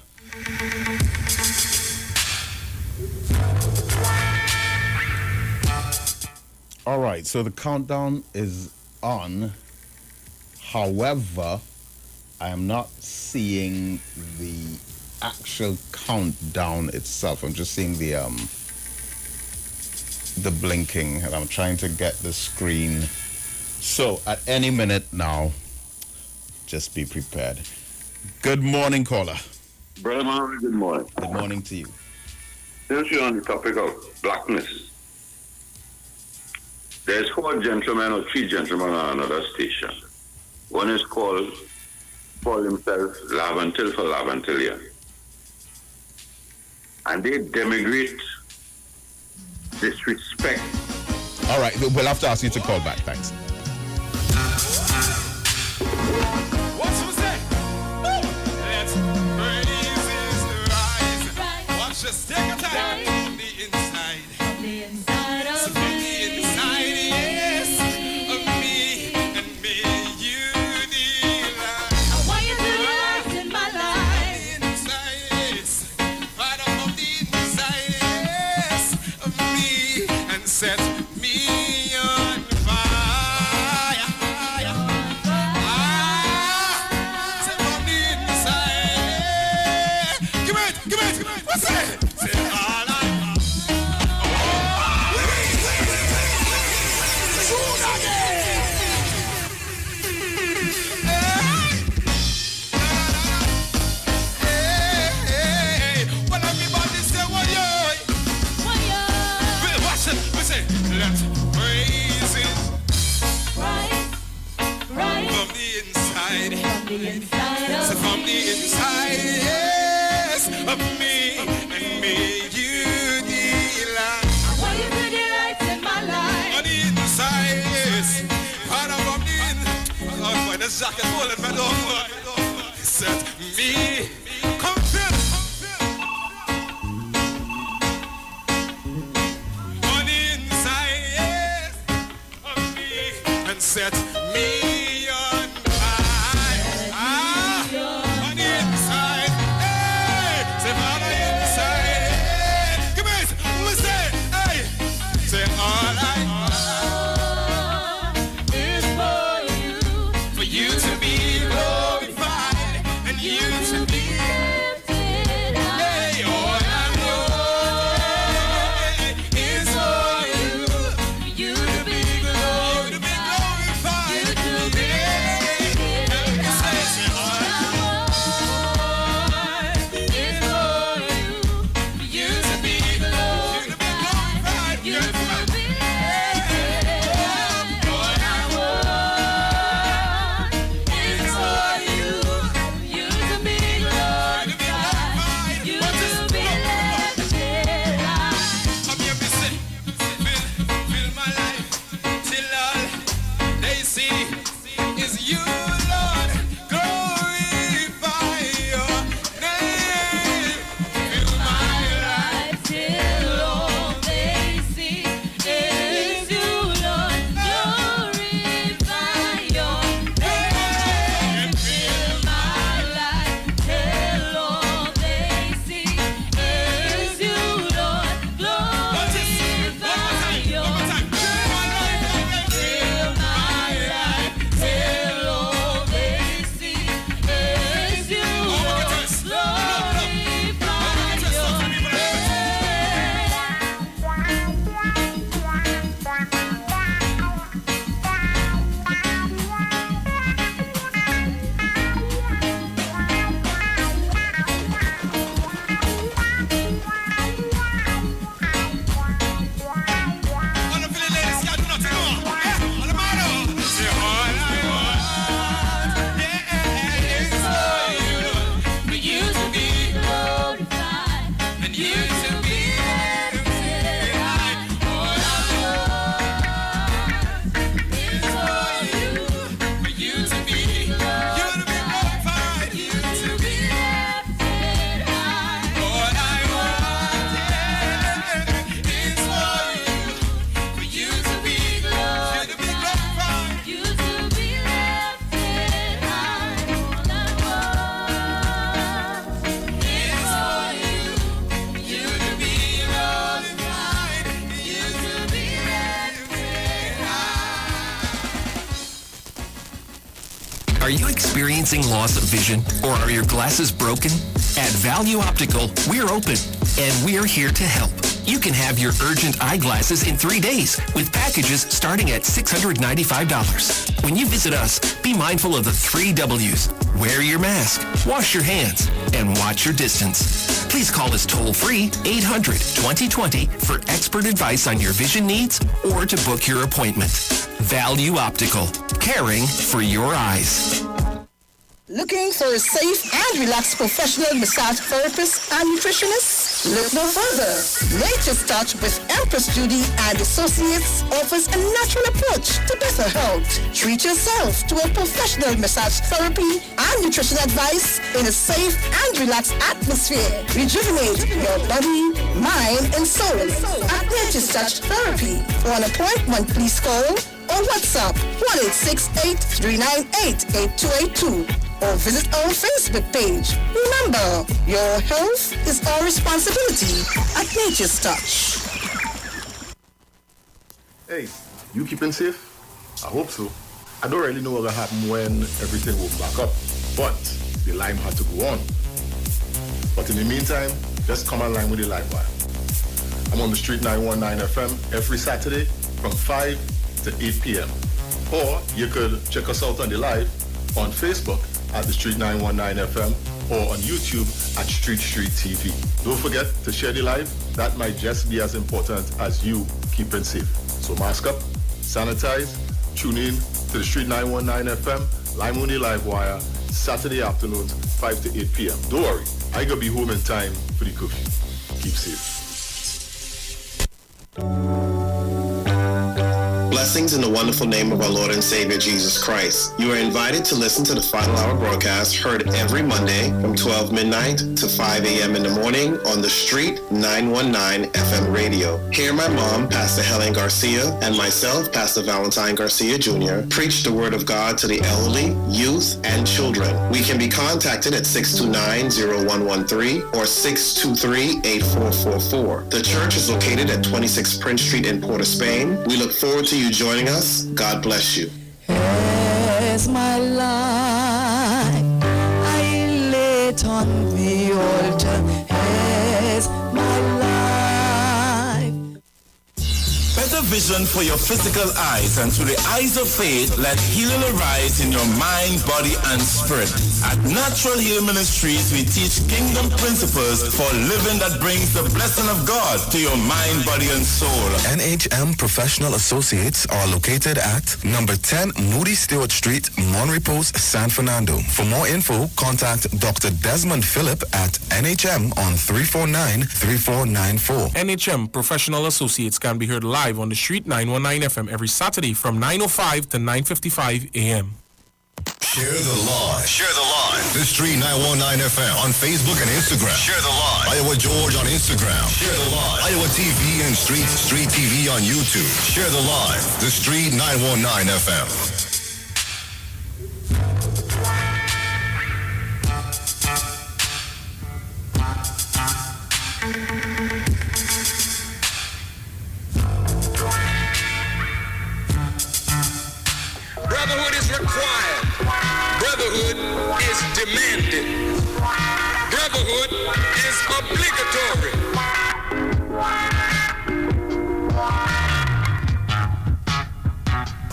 All right, so the countdown is on. However, I am not seeing the actual countdown itself. I'm just seeing the blinking, and I'm trying to get the screen. So at any minute now, just be prepared. Good morning, caller. Brother Mohammed, good morning. Good morning to you. Since you're on the topic of blackness, there's 4 gentlemen or 3 gentlemen on another station. One is called himself Lavantil for Lavantilia. And they denigrate, disrespect. All right, we'll have to ask you to call back. Thanks. What's who say? Let's burn easy to rise. Watch us take a time on the inside. So from the inside, yes, of me and me, you delight. I want you to delight in my life. On the inside, yes, part of from the inside. Oh, boy, this jacket holding me down. Set me, come feel. On the inside, yes, of me, and set me on fire. On the inside, hey, say on the inside, hey. Come here, who say, hey, say all I Oh, is for you to be glorified and you to be lifted high. hey, all I know is for you, You to be glorified. to be glorified. You to be lifted high. All I want is for you to be glorified. You to be lifted high. All I want is for you to be glorified. You to be lifted high. Come here, me say, fill my life till all they see is you, Lord. Glorify your name. Fill my life. Till all they see is you, Lord. Glorify your name. Fill my life. Till all they see is you, Lord. Glorify your name. Fill my life. Till all they see is you, Lord. All the pretty ladies, y'all do nothing more. All the man, say all I want, yeah, is for you, for you to be Glorified. and you to be lifted high. All I want is for you to be glorified, you to be Lifted high. all I want is for you to be glorified. You to be lifted high. All I want is for you to be glorified. You to be lifted high. Are you experiencing loss of vision or are your glasses broken? At Value Optical, we're open and we're here to help. You can have your urgent eyeglasses in 3 days with packages starting at $695. When you visit us, be mindful of the 3 W's. Wear your mask, wash your hands, and watch your distance. Please call us toll-free 800-2020 for expert advice on your vision needs or to book your appointment. Value Optical, caring for your eyes. Looking for a safe and relaxed professional massage therapist and nutritionist? Look no further. Nature's Touch with Empress Judy and Associates offers a natural approach to better health. Treat yourself to a professional massage therapy and nutrition advice in a safe and relaxed atmosphere. Rejuvenate your body, mind, and soul at Nature's Touch Therapy. For an appointment, please call or WhatsApp 1-868-398-8282 or visit our Facebook page. Remember, your health is our responsibility at Nature's Touch. Hey, you keeping safe? I hope so. I don't really know what will happen when everything will back up, but the lime had to go on. But in the meantime, just come online with the live wire. I'm on the Street 919 FM every Saturday from 5 to 8 p.m. Or you could check us out on the live on Facebook at the Street 919 FM or on YouTube at Street TV. Don't forget to share the live. That might just be as important as you keeping safe. So mask up, sanitize, tune in to the Street 919 FM, Lime on the Live Wire, Saturday afternoons, 5 to 8 p.m. Don't worry, I gonna be home in time for the curfew. Keep safe. Blessings in the wonderful name of our Lord and Savior Jesus Christ. You are invited to listen to the Final Hour broadcast heard every Monday from 12 midnight to 5 a.m. in the morning on the Street 919 FM radio. Hear my mom, Pastor Helen Garcia, and myself, Pastor Valentine Garcia Jr., preach the Word of God to the elderly, youth, and children. We can be contacted at 629-0113 or 623-8444. The church is located at 26 Prince Street in Port of Spain. We look forward to you joining us. God bless you. As my life I lay it on the altar, as my life. Better vision for your physical eyes, and through the eyes of faith, let healing arise in your mind, body, and spirit. At Natural Heal Ministries, we teach kingdom principles for living that brings the blessing of God to your mind, body, and soul. NHM Professional Associates are located at number 10 Moody Stewart Street, Monterey Post, San Fernando. For more info, contact Dr. Desmond Phillip at NHM on 349-3494. NHM Professional Associates can be heard live on the Street 919 FM every Saturday from 9:05 to 9:55 a.m. Share the live. Share the live. The Street 919 FM on Facebook and Instagram. Share the live. Iowa George on Instagram. Share the live. Iowa TV and Street TV on YouTube. Share the live. The Street 919 FM. Brotherhood is required. Brotherhood is demanded. Brotherhood is obligatory.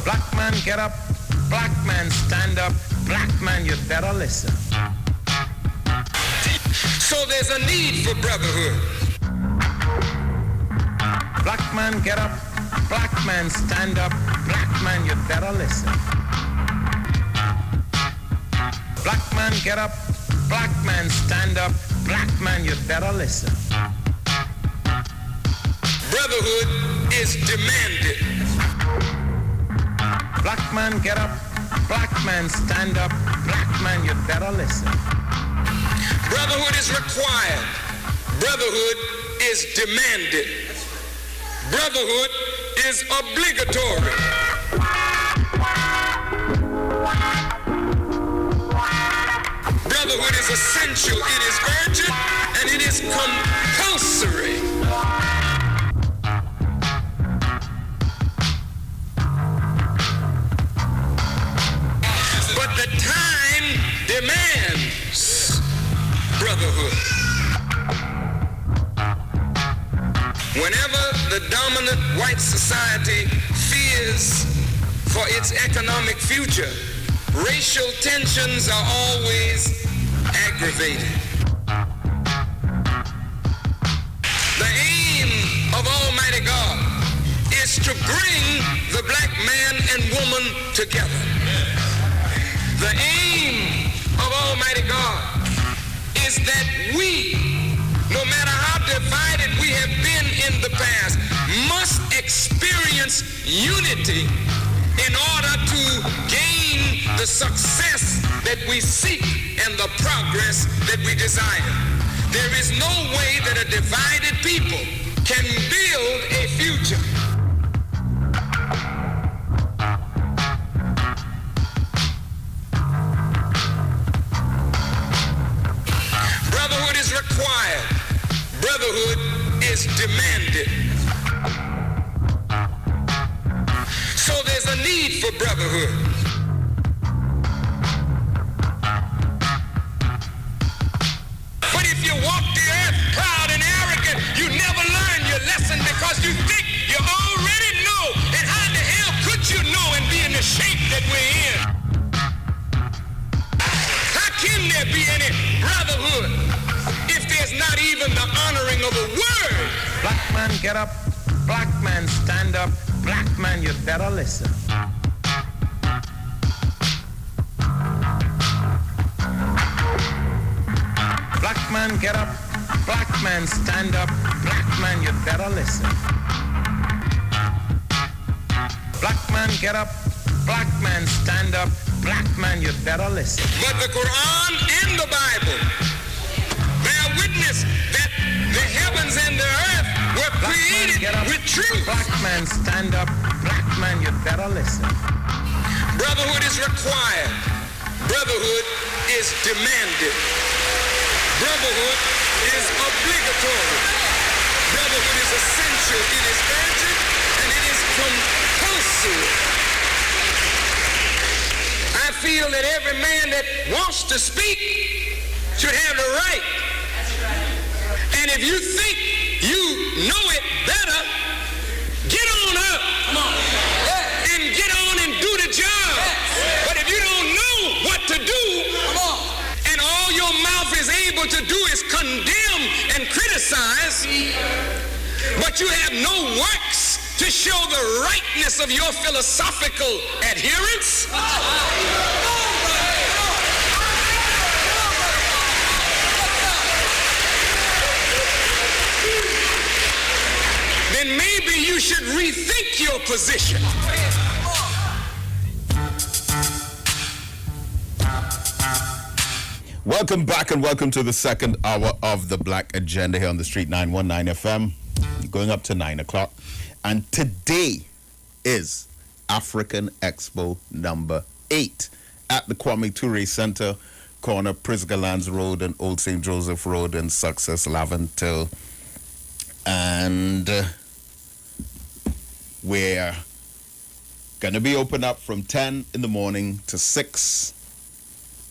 Black man get up, black man stand up, black man you better listen. So there's a need for brotherhood. Black man get up, black man stand up, black man you better listen. Black man get up, black man stand up, black man you better listen. Brotherhood is demanded. Black man get up, black man stand up, black man you better listen. Brotherhood is required. Brotherhood is demanded. Brotherhood is obligatory. Brotherhood is essential, it is urgent, and it is compulsory. But the time demands brotherhood. Whenever the dominant white society fears for its economic future, racial tensions are always aggravated. The aim of Almighty God is to bring the black man and woman together. The aim of Almighty God is that we, no matter how divided we have been in the past, must experience unity in order to gain the success that we seek and the progress that we desire. There is no way that a divided people can build a future. Brotherhood is required. Brotherhood is demanded. So there's a need for brotherhood. But if you walk the earth proud and arrogant, you never learn your lesson because you think you already know. And how the hell could you know and be in the shape that we're in? How can there be any brotherhood if there's not even the honoring of a word? Black man get up, black man stand up, black man you better listen. man, get up. Black man, stand up. Black man, you better listen. Black man, get up. Black man, stand up. Black man, you better listen. But the Quran and the Bible bear witness that the heavens and the earth were created with truth. Black man, stand up. Black man, you better listen. Brotherhood is required. Brotherhood is demanded. Brotherhood is obligatory. Brotherhood is essential. It is urgent and it is compulsory. I feel that every man that wants to speak should have the right. And if you think you know it better, get on up. Come on. And get on and do the job. But if you don't know what to do, and all your mouth is able to do is condemn and criticize, but you have no works to show the rightness of your philosophical adherence, then maybe you should rethink your position. Welcome back and welcome to the second hour of the Black Agenda here on the Street 919 FM. Going up to 9 o'clock. And today is African Expo number 8 at the Kwame Ture Center, corner Prisgalands Road and Old St. Joseph Road in Success, Laventil. And we're going to be open up from 10 in the morning to 6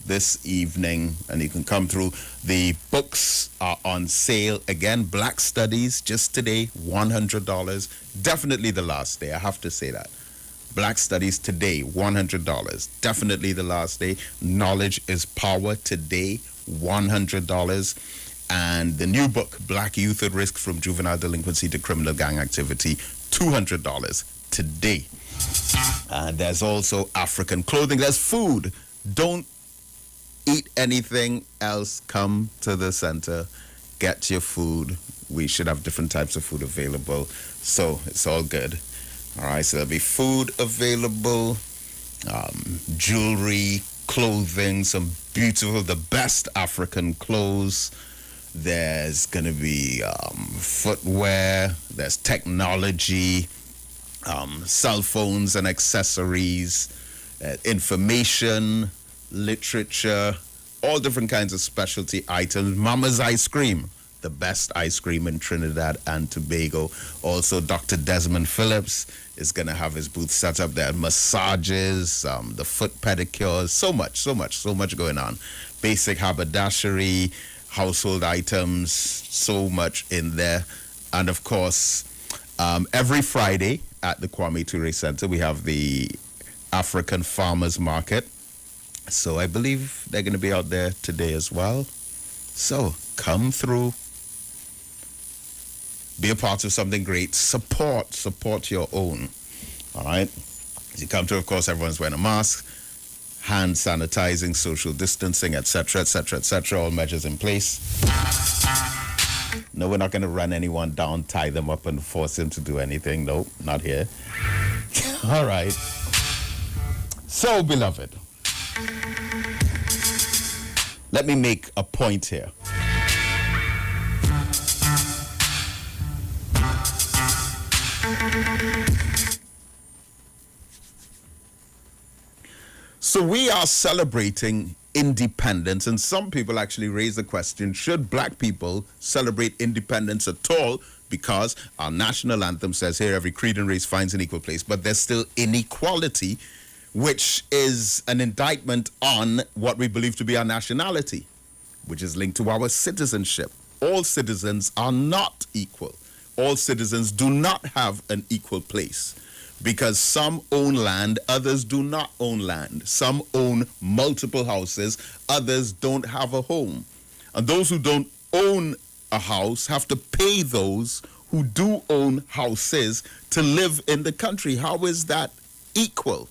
this evening, and you can come through. The books are on sale again. Black Studies just today, $100. Definitely the last day, I have to say that. Black Studies today, $100. Definitely the last day. Knowledge is Power today, $100. And the new book, Black Youth at Risk from Juvenile Delinquency to Criminal Gang Activity, $200 today. And there's also African clothing. There's food. Don't eat anything else. Come to the center, get your food. We should have different types of food available, so it's all good. All right, so there'll be food available, jewelry, clothing, some beautiful, the best African clothes. There's going to be footwear, there's technology, cell phones and accessories, information, literature, all different kinds of specialty items. Mama's Ice Cream, the best ice cream in Trinidad and Tobago. Also, Dr. Desmond Phillips is going to have his booth set up there. Massages, the foot pedicures, so much going on. Basic haberdashery, household items, so much in there. And of course, every Friday at the Kwame Ture Center, we have the African Farmers Market. So I believe they're going to be out there today as well. So come through, be a part of something great. Support your own. All right. As you come through, of course, everyone's wearing a mask, hand sanitizing, social distancing, etc., etc., etc. All measures in place. No, we're not going to run anyone down, tie them up, and force them to do anything. No, not here. All right. So, beloved, let me make a point here. So we are celebrating independence, and some people actually raise the question, should black people celebrate independence at all? Because our national anthem says here, every creed and race finds an equal place, but there's still inequality, which is an indictment on what we believe to be our nationality, which is linked to our citizenship. All citizens are not equal. All citizens do not have an equal place, because some own land, others do not own land. Some own multiple houses, others don't have a home. And those who don't own a house have to pay those who do own houses to live in the country. How is that equal?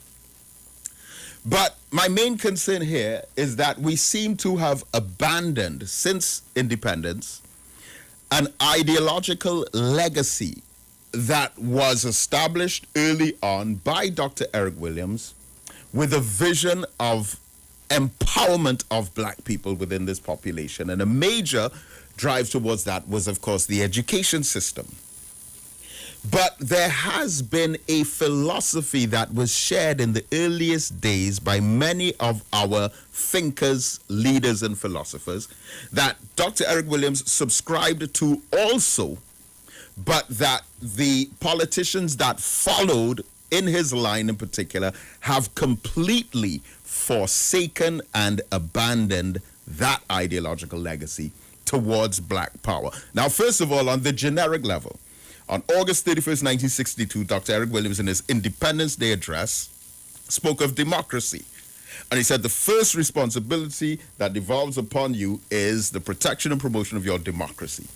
But my main concern here is that we seem to have abandoned, since independence, an ideological legacy that was established early on by Dr. Eric Williams with a vision of empowerment of black people within this population. And a major drive towards that was, of course, the education system. But there has been a philosophy that was shared in the earliest days by many of our thinkers, leaders, and philosophers that Dr. Eric Williams subscribed to also, but that the politicians that followed in his line in particular have completely forsaken and abandoned that ideological legacy towards black power. Now, first of all, on the generic level, on August 31st, 1962, Dr. Eric Williams, in his Independence Day address, spoke of democracy. And he said the first responsibility that devolves upon you is the protection and promotion of your democracy.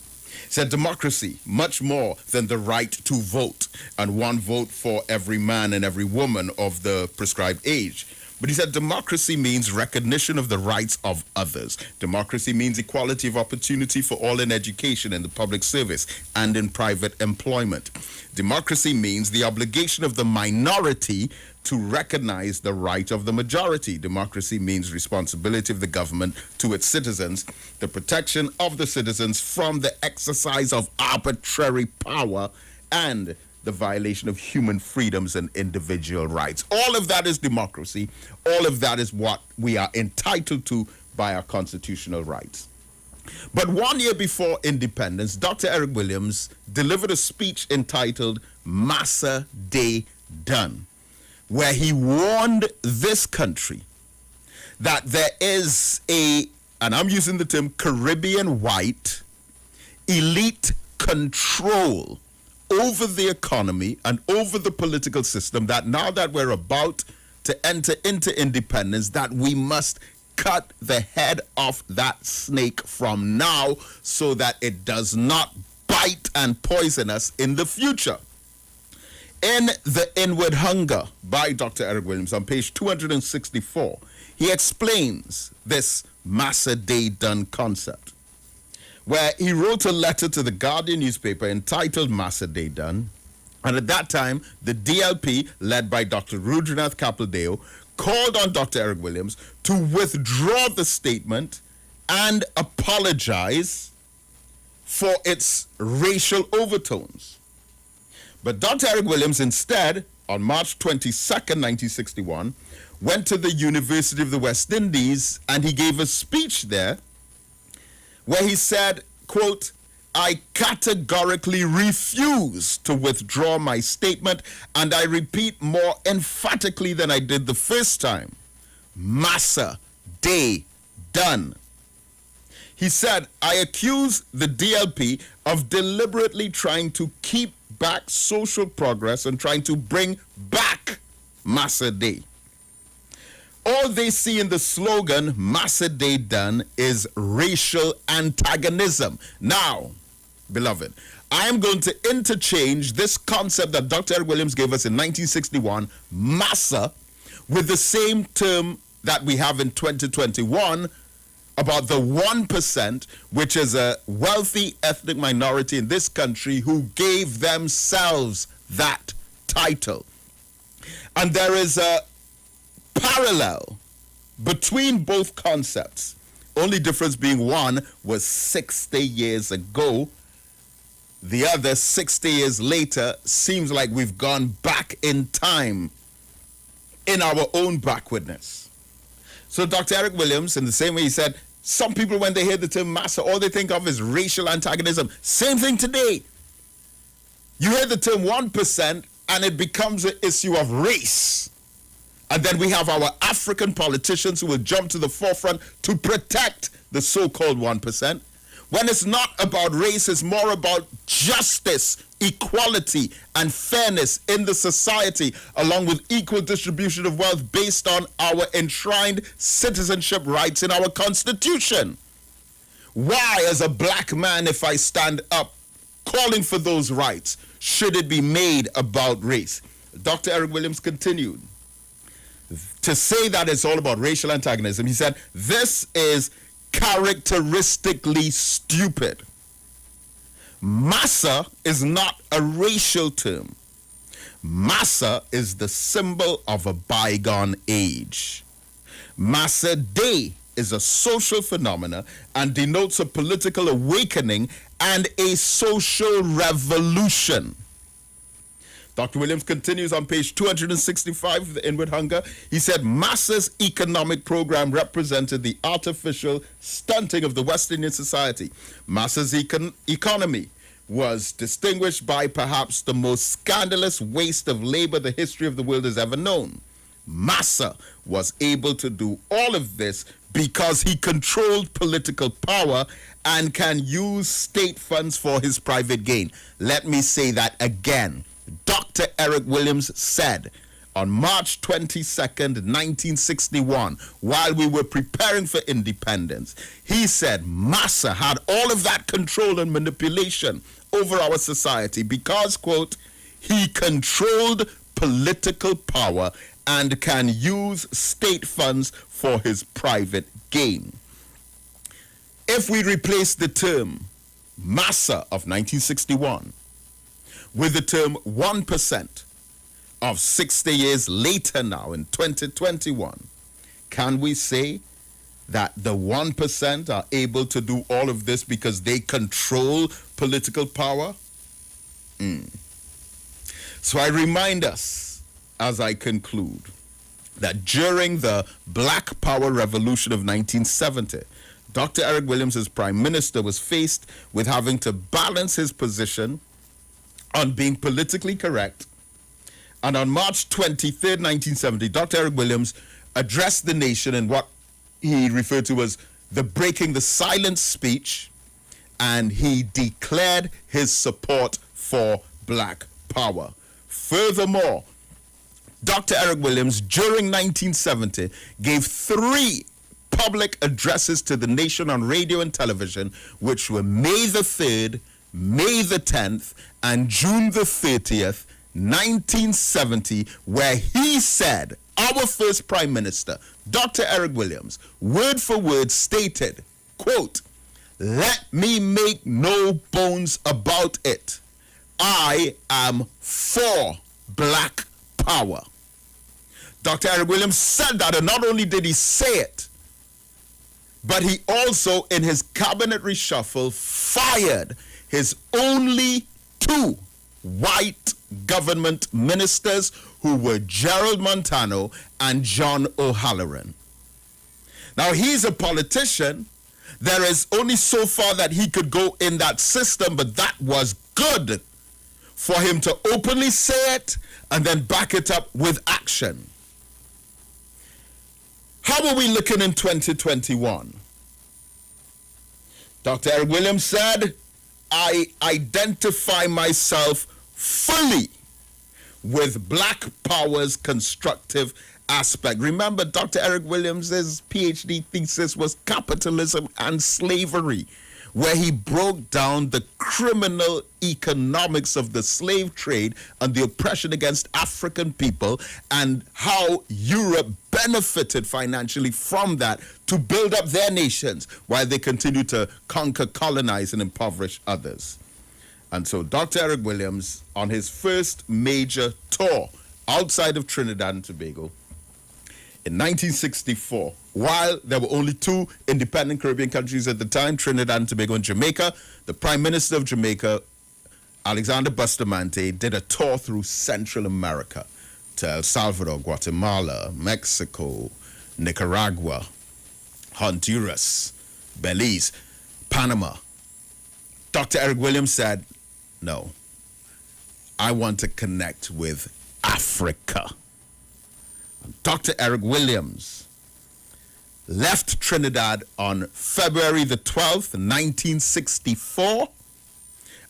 He said democracy, much more than the right to vote, and one vote for every man and every woman of the prescribed age. But he said democracy means recognition of the rights of others. Democracy means equality of opportunity for all in education, in the public service, and in private employment. Democracy means the obligation of the minority to recognize the right of the majority. Democracy means responsibility of the government to its citizens, the protection of the citizens from the exercise of arbitrary power, and the violation of human freedoms and individual rights. All of that is democracy. All of that is what we are entitled to by our constitutional rights. But 1 year before independence, Dr. Eric Williams delivered a speech entitled Massa Day Done, where he warned this country that there is a, and I'm using the term Caribbean white, elite control over the economy and over the political system, that now that we're about to enter into independence, that we must cut the head off that snake from now so that it does not bite and poison us in the future. In The Inward Hunger by Dr. Eric Williams on page 264, he explains this Massa Day Done concept, where he wrote a letter to the Guardian newspaper entitled Massa Day Done. And at that time, the DLP, led by Dr. Rudranath Kapildeo, called on Dr. Eric Williams to withdraw the statement and apologize for its racial overtones. But Dr. Eric Williams instead, on March 22nd, 1961, went to the University of the West Indies and he gave a speech there where he said, quote, I categorically refuse to withdraw my statement, and I repeat more emphatically than I did the first time. Massa Day Done. He said, I accuse the DLP of deliberately trying to keep back social progress and trying to bring back Massa Day. All they see in the slogan, Massa Day Done, is racial antagonism. Now, beloved, I am going to interchange this concept that Dr. Eric Williams gave us in 1961, massa, with the same term that we have in 2021 about the 1%, which is a wealthy ethnic minority in this country who gave themselves that title. And there is a parallel between both concepts, only difference being one was 60 years ago, the other 60 years later. Seems like we've gone back in time in our own backwardness. So Dr. Eric Williams, in the same way he said, some people when they hear the term massa, all they think of is racial antagonism. Same thing today. You hear the term 1% and it becomes an issue of race. And then we have our African politicians who will jump to the forefront to protect the so-called 1%. When it's not about race, it's more about justice, equality, and fairness in the society, along with equal distribution of wealth based on our enshrined citizenship rights in our Constitution. Why, as a black man, if I stand up calling for those rights, should it be made about race? Dr. Eric Williams continued, to say that it's all about racial antagonism, he said, this is characteristically stupid. Massa is not a racial term. Massa is the symbol of a bygone age. Massa Day is a social phenomena and denotes a political awakening and a social revolution. Dr. Williams continues on page 265 of the Inward Hunger. He said Massa's economic program represented the artificial stunting of the West Indian society. Massa's economy was distinguished by perhaps the most scandalous waste of labor the history of the world has ever known. Massa was able to do all of this because he controlled political power and can use state funds for his private gain. Let me say that again. Dr. Eric Williams said on March 22nd, 1961, while we were preparing for independence, he said Massa had all of that control and manipulation over our society because, quote, he controlled political power and can use state funds for his private gain. If we replace the term Massa of 1961 with the term 1% of 60 years later now in 2021, can we say that the 1% are able to do all of this because they control political power? So I remind us, as I conclude, that during the Black Power Revolution of 1970, Dr. Eric Williams, as Prime Minister, was faced with having to balance his position on being politically correct. And on March 23rd, 1970, Dr. Eric Williams addressed the nation in what he referred to as the breaking the silence speech, and he declared his support for Black Power. Furthermore, Dr. Eric Williams, during 1970, gave 3 public addresses to the nation on radio and television, which were May the 3rd, May the 10th, and June the 30th, 1970, where he said, our first Prime Minister, Dr. Eric Williams, word for word stated, quote, let me make no bones about it. I am for Black Power. Dr. Eric Williams said that, and not only did he say it, but he also, in his cabinet reshuffle, fired his only 2 white government ministers, who were Gerald Montano and John O'Halloran. Now, he's a politician. There is only so far that he could go in that system, but that was good for him to openly say it and then back it up with action. How are we looking in 2021? Dr. Eric Williams said, I identify myself fully with Black Power's constructive aspect. Remember, Dr. Eric Williams' PhD thesis was Capitalism and Slavery, where he broke down the criminal economics of the slave trade and the oppression against African people, and how Europe benefited financially from that to build up their nations while they continue to conquer, colonize, and impoverish others. And so Dr. Eric Williams, on his first major tour outside of Trinidad and Tobago, in 1964, while there were only 2 independent Caribbean countries at the time, Trinidad and Tobago and Jamaica, the Prime Minister of Jamaica, Alexander Bustamante, did a tour through Central America to El Salvador, Guatemala, Mexico, Nicaragua, Honduras, Belize, Panama. Dr. Eric Williams said, no, I want to connect with Africa. Dr. Eric Williams left Trinidad on February the 12th, 1964,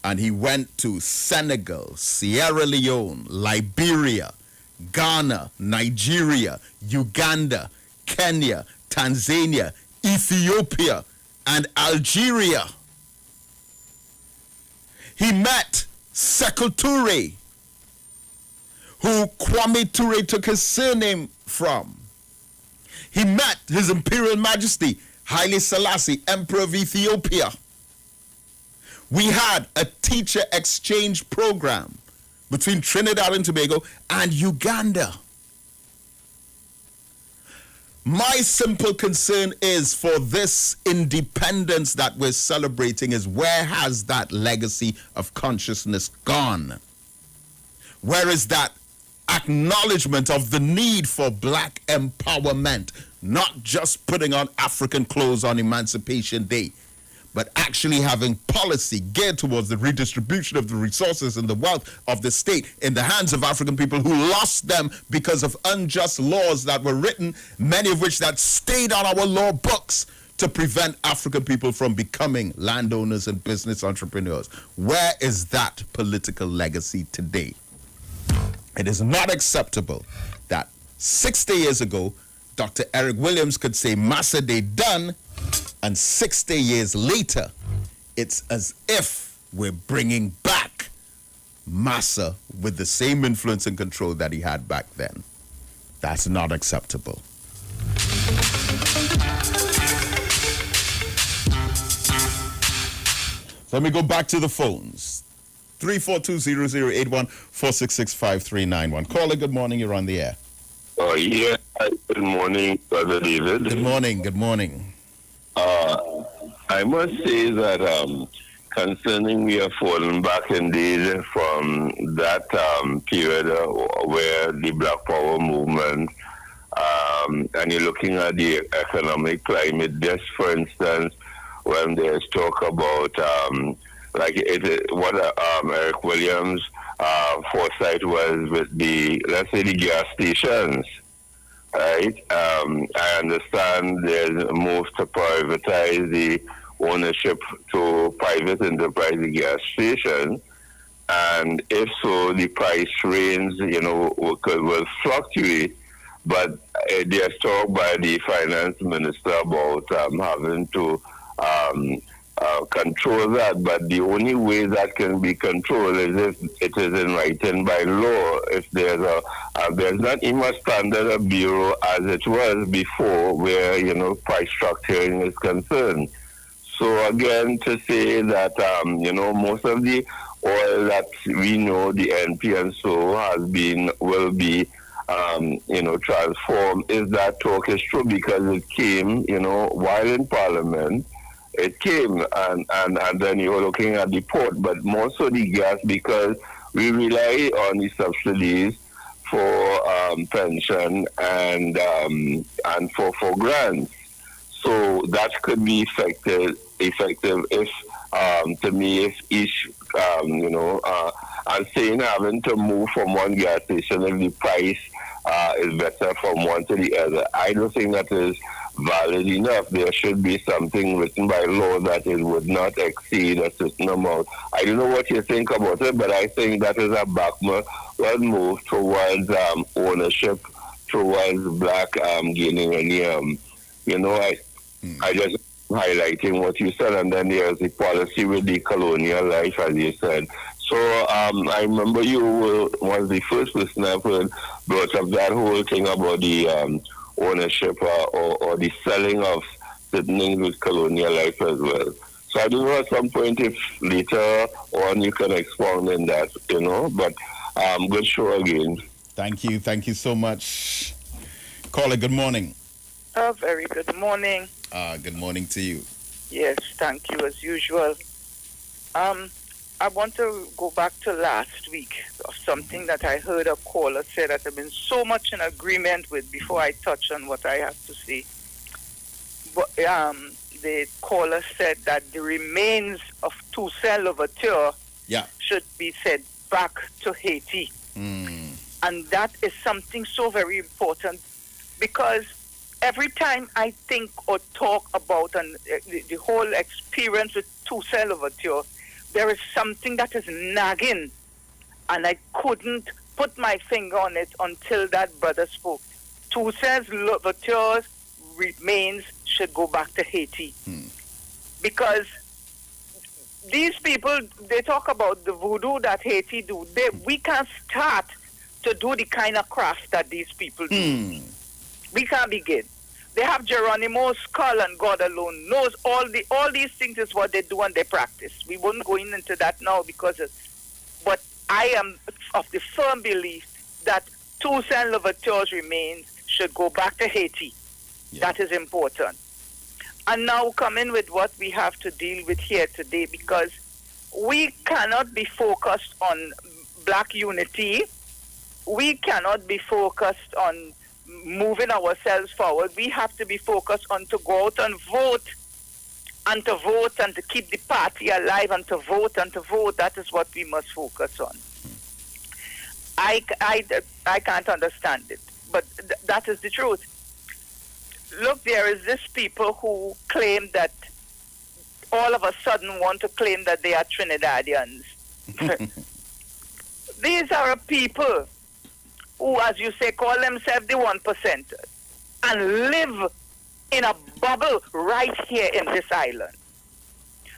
and he went to Senegal, Sierra Leone, Liberia, Ghana, Nigeria, Uganda, Kenya, Tanzania, Ethiopia, and Algeria. He met Sekou Touré, who Kwame Ture took his surname from. He met His Imperial Majesty Haile Selassie, Emperor of Ethiopia. We had a teacher exchange program between Trinidad and Tobago and Uganda. My simple concern is for this independence that we're celebrating is where has that legacy of consciousness gone? Where is that acknowledgement of the need for black empowerment, not just putting on African clothes on Emancipation Day, but actually having policy geared towards the redistribution of the resources and the wealth of the state in the hands of African people who lost them because of unjust laws that were written, many of which that stayed on our law books to prevent African people from becoming landowners and business entrepreneurs. Where is that political legacy today? It is not acceptable that 60 years ago, Dr. Eric Williams could say Massa Day done, and 60 years later, it's as if we're bringing back Massa with the same influence and control that he had back then. That's not acceptable. Let me go back to the phones. 342-0081, 466-5391. Caller, good morning. You're on the air. Oh, yeah. Good morning, Brother David. Good morning. Good morning. I must say that concerning we have fallen back indeed from that period where the Black Power movement, and you're looking at the economic climate, just for instance, when there's talk about what Eric Williams' foresight was with let's say the gas stations. Right. I understand there's a move to privatize the ownership to private enterprise gas station, and if so, the price range, will fluctuate. But there's talk by the finance minister about having to control that, but the only way that can be controlled is if it is in writing by law. If there's not even a standard of bureau as it was before, where price structuring is concerned. So again, to say that most of the oil that we know, the NP and so will be transformed. Is that talk is true? Because it came, while in Parliament. It came, and then you're looking at the port, but more so the gas, because we rely on the subsidies for pension and for grants. So that could be effective if, to me, if each, I'm saying having to move from one gas station if the price is better from one to the other. I don't think that is valid enough. There should be something written by law that it would not exceed a certain amount. I don't know what you think about it, but I think that is a backward move towards ownership, towards black gaining any, I just highlighting what you said, and then there's the policy with the colonial life, as you said. So I remember you was the first person I've heard brought up that whole thing about the ownership or the selling of certain things with colonial life as well. So I don't know at some point if later on you can expound on that, but good show again. Thank you so much. Caller, good morning. Very good morning. Good morning to you. Yes, thank you as usual. I want to go back to last week of something that I heard a caller say that I've been so much in agreement with before I touch on what I have to say. But the caller said that the remains of Toussaint Louverture should be sent back to Haiti. And that is something so very important, because every time I think or talk about the whole experience with Toussaint Louverture, there is something that is nagging, and I couldn't put my finger on it until that brother spoke. Toussaint Louverture's remains should go back to Haiti. Because these people, they talk about the voodoo that Haiti do. We can start to do the kind of craft that these people do. We can't begin. They have Geronimo's skull, and God alone knows all these things is what they do and they practice. We won't go into that now but I am of the firm belief that Toussaint Louverture's remains should go back to Haiti. Yeah. That is important. And now come in with what we have to deal with here today, because we cannot be focused on black unity. We cannot be focused on moving ourselves forward. We have to be focused on to go out and vote, and to keep the party alive, and to vote. That is what we must focus on. I can't understand it, but that is the truth. Look, there is this people who claim that all of a sudden want to claim that they are Trinidadians. These are a people who, as you say, call themselves the 1% and live in a bubble right here in this island.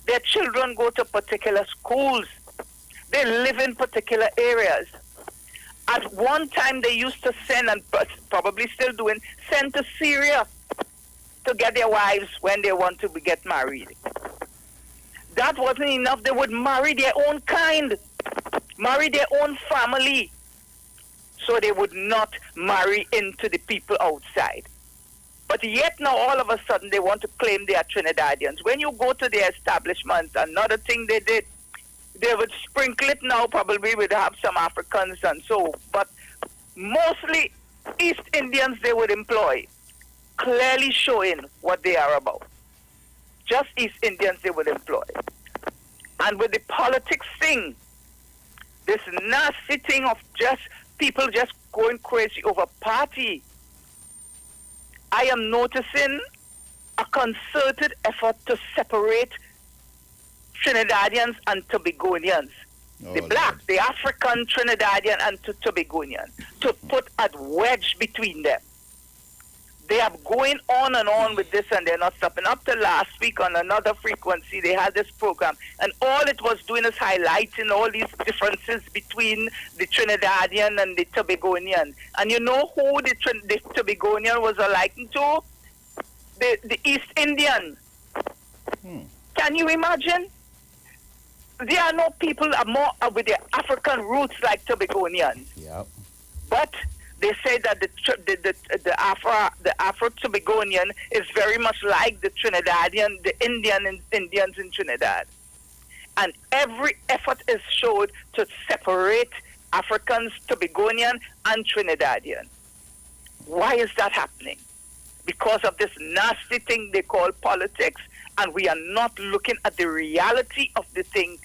Their children go to particular schools. They live in particular areas. At one time, they used to send, and probably still doing, send to Syria to get their wives when they want to get married. That wasn't enough. They would marry their own kind, marry their own family, so they would not marry into the people outside. But yet now all of a sudden they want to claim they are Trinidadians. When you go to their establishments, another thing they did, they would sprinkle it now, probably would have some Africans and so, but mostly East Indians they would employ, clearly showing what they are about. Just East Indians they would employ. And with the politics thing, this nasty thing of just people just going crazy over party, I am noticing a concerted effort to separate Trinidadians and Tobagonians. The black, the African Trinidadian and Tobagonian, to put a wedge between them. They are going on and on with this, and they're not stopping. Up to last week on another frequency, they had this program, and all it was doing is highlighting all these differences between the Trinidadian and the Tobagonian. And you know who the Tobagonian was likened to? The East Indian. Can you imagine? There are no people more with their African roots like Tobagonians. Yep. But they say that the Afro-Tobagonian is very much like the Trinidadian, the Indians in Trinidad. And every effort is showed to separate Africans, Tobagonian, and Trinidadian. Why is that happening? Because of this nasty thing they call politics, and we are not looking at the reality of the thing.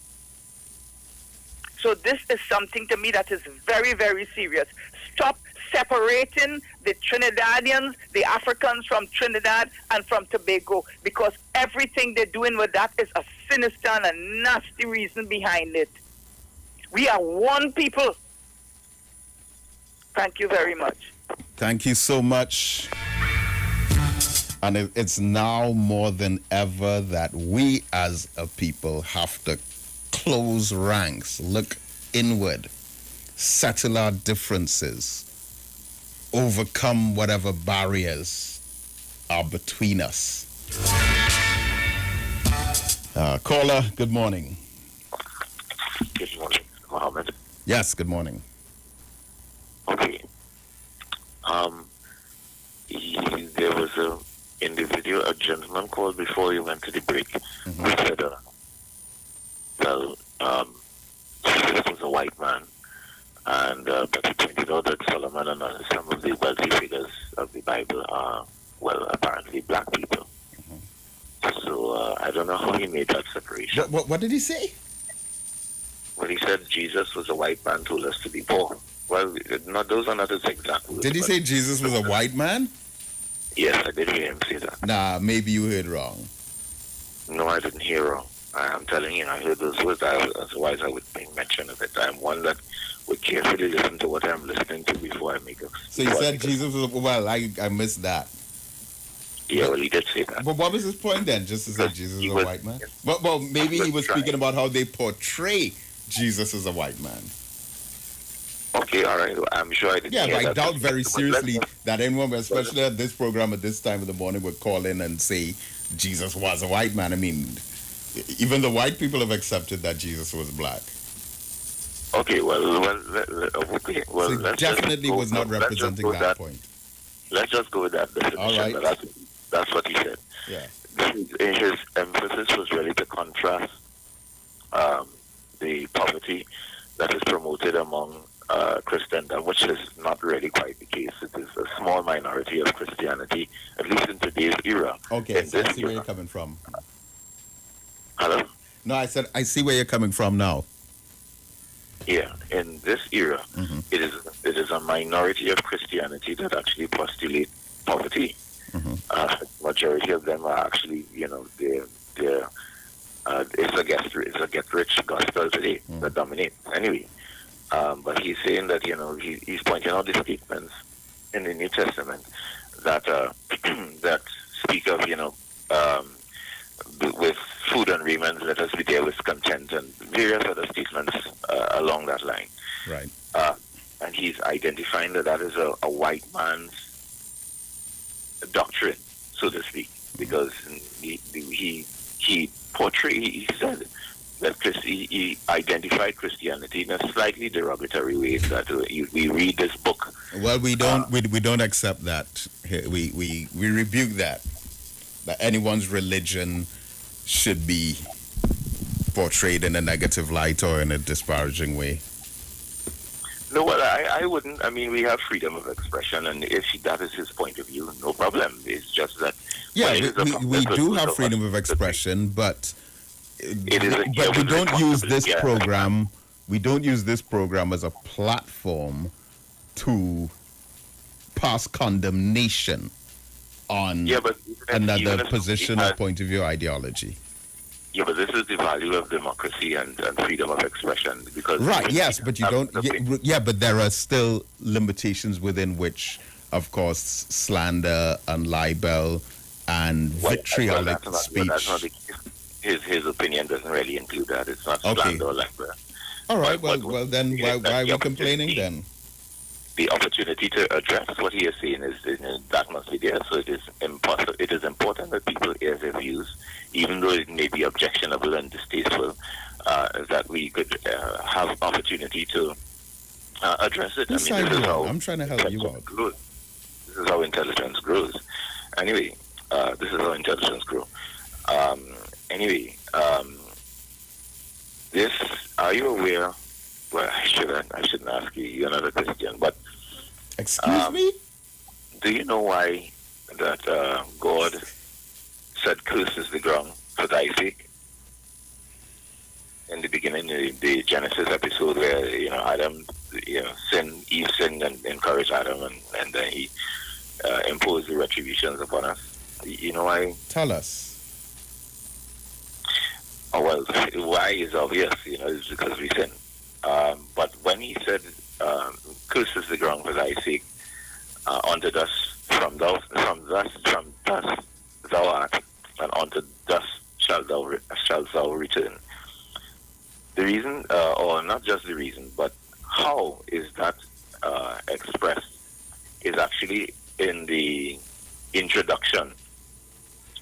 So this is something to me that is very, very serious. Stop separating the Trinidadians, the Africans from Trinidad and from Tobago, because everything they're doing with that is a sinister and a nasty reason behind it. We are one people. Thank you very much. Thank you so much. And it's now more than ever that we as a people have to close ranks, look inward, settle our differences, overcome whatever barriers are between us. Caller, good morning. Good morning, Mohammed. Yes, good morning. Okay. There was in the video a gentleman called before he went to the break who said, Jesus was a white man, and but he pointed out that Solomon and some of the wealthy figures of the Bible are, well, apparently black people. So I don't know how he made that separation. What did he say? When he said Jesus was a white man, told us to be poor. Well, no, those are not his exact words. Did he say Jesus was a white man? Yes, I did hear him say that. Nah, maybe you heard wrong. No, I didn't hear wrong. I'm telling you, I heard those words. Otherwise, I would make mention of it. I'm one that would carefully listen to what I'm listening to before I make a... So you said Jesus was... Well, I missed that. Yeah, well, he did say that. But what was his point then? Just to say Jesus was a white man? Well, maybe he was speaking about how they portray Jesus as a white man. Okay, all right. I'm sure I didn't Yeah, hear but I that. doubt very seriously that anyone, especially at this program at this time of the morning, would call in and say Jesus was a white man. I mean, even the white people have accepted that Jesus was black. Okay, okay. Well, So let's definitely just go, was not let's just representing go that point. Let's just go with that definition. All right. That's what he said. Yeah. His emphasis was really to contrast the poverty that is promoted among Christendom, which is not really quite the case. It is a small minority of Christianity, at least in today's era. Okay, so I see where you're coming from. Hello? No, I said I see where you're coming from now. Yeah, in this era, it is a minority of Christianity that actually postulate poverty. Majority of them are actually, they're it's a get rich gospel today that dominates. Anyway, but he's saying that he's pointing out the statements in the New Testament that that speak of with food and raiment, let us be there with content, and various other statements along that line. Right. And he's identifying that is a white man's doctrine, so to speak, because he said that he identified Christianity in a slightly derogatory way. That we read this book. Well, we don't accept that. We rebuke that anyone's religion should be portrayed in a negative light or in a disparaging way. No, well, I wouldn't. I mean, we have freedom of expression, and if that is his point of view, no problem. It's just that... Yeah, we do have freedom of expression, but we don't use this program. We don't use this program as a platform to pass condemnation on another position or point of view ideology. Yeah, but this is the value of democracy and freedom of expression. Because right, yes, but you don't... Yeah, but there are still limitations within which, of course, slander and libel and vitriolic speech... That's not the case. His opinion doesn't really include that. It's not slander or libel. All right, well then, why are we complaining then? The opportunity to address what he is saying is that must be there. So it is important that people hear their views, even though it may be objectionable and distasteful, that we could have opportunity to address it. I'm trying to help you out. This is how intelligence grows. Anyway, this is how intelligence grows. This, are you aware? Well, I shouldn't ask you. You're not a Christian, but excuse me. Do you know why that God said, "Curses the ground for thy sake"? In the beginning, the Genesis episode where Adam, sinned, Eve sinned and encouraged Adam, and then he imposed the retributions upon us. You know why? Tell us. Oh, well, why is obvious. It's because we sin. But when he said, "Curses the ground for thy sake," unto dust from dust thou art, and unto dust shalt thou return. The reason, or not just the reason, but how is that expressed, is actually in the introduction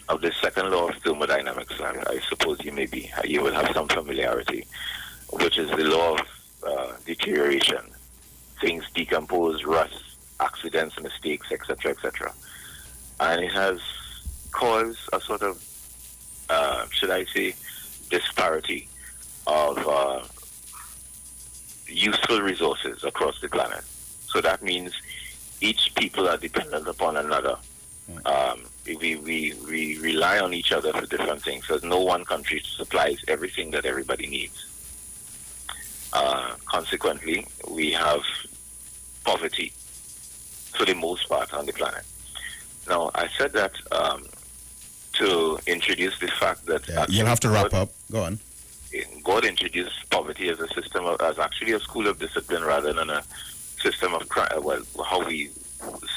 of the second law of thermodynamics. I suppose you will have some familiarity, which is the law of deterioration. Things decompose, rust, accidents, mistakes, etc., etc. And it has caused a sort of, should I say, disparity of useful resources across the planet. So that means each people are dependent upon another. We rely on each other for different things. So no one country supplies everything that everybody needs. Consequently, we have poverty for the most part on the planet. Now, I said that to introduce the fact that... you'll have to wrap up. Go on. God introduced poverty as a system as actually a school of discipline rather than a system of crime. Well, how we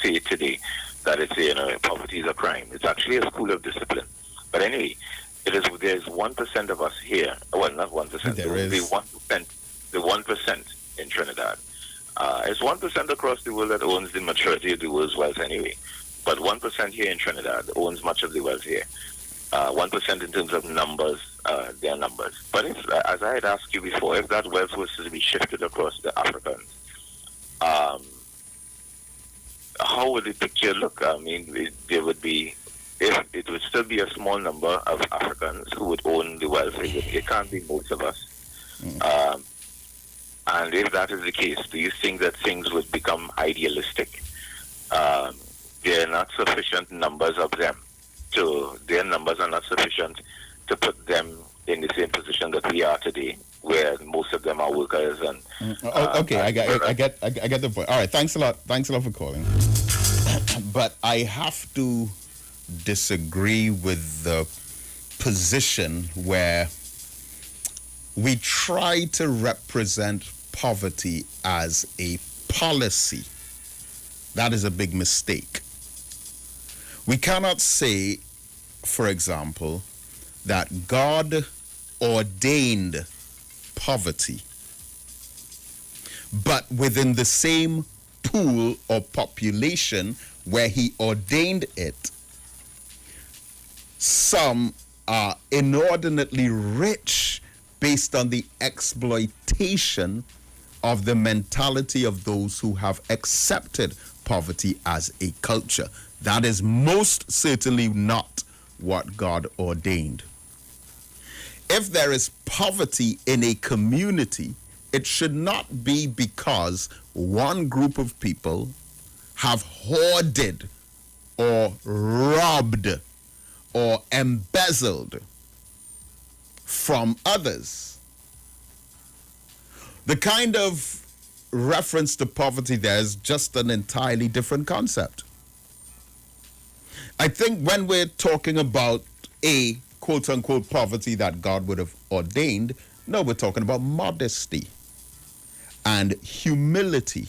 say it today, that it's poverty is a crime. It's actually a school of discipline. But anyway, there's 1% of us here. Well, not 1%. There is. The 1% in Trinidad It's 1% across the world that owns the majority of the world's wealth anyway. But 1% here in Trinidad owns much of the wealth here. 1% in terms of numbers, their numbers. But if, as I had asked you before, if that wealth was to be shifted across the Africans, how would the picture look? I mean, there would be, if it would still be a small number of Africans who would own the wealth. It can't be most of us. And if that is the case, do you think that things would become idealistic? There are not sufficient numbers of them. Their numbers are not sufficient to put them in the same position that we are today, where most of them are workers. And okay, I get the point. All right, thanks a lot for calling. But I have to disagree with the position where we try to represent poverty as a policy. That is a big mistake. We cannot say, for example, that God ordained poverty, but within the same pool or population where he ordained it, some are inordinately rich based on the exploitation of the mentality of those who have accepted poverty as a culture. That is most certainly not what God ordained. If there is poverty in a community, it should not be because one group of people have hoarded or robbed or embezzled from others. The kind of reference to poverty there is just an entirely different concept. I think when we're talking about a quote-unquote poverty that God would have ordained, no, we're talking about modesty and humility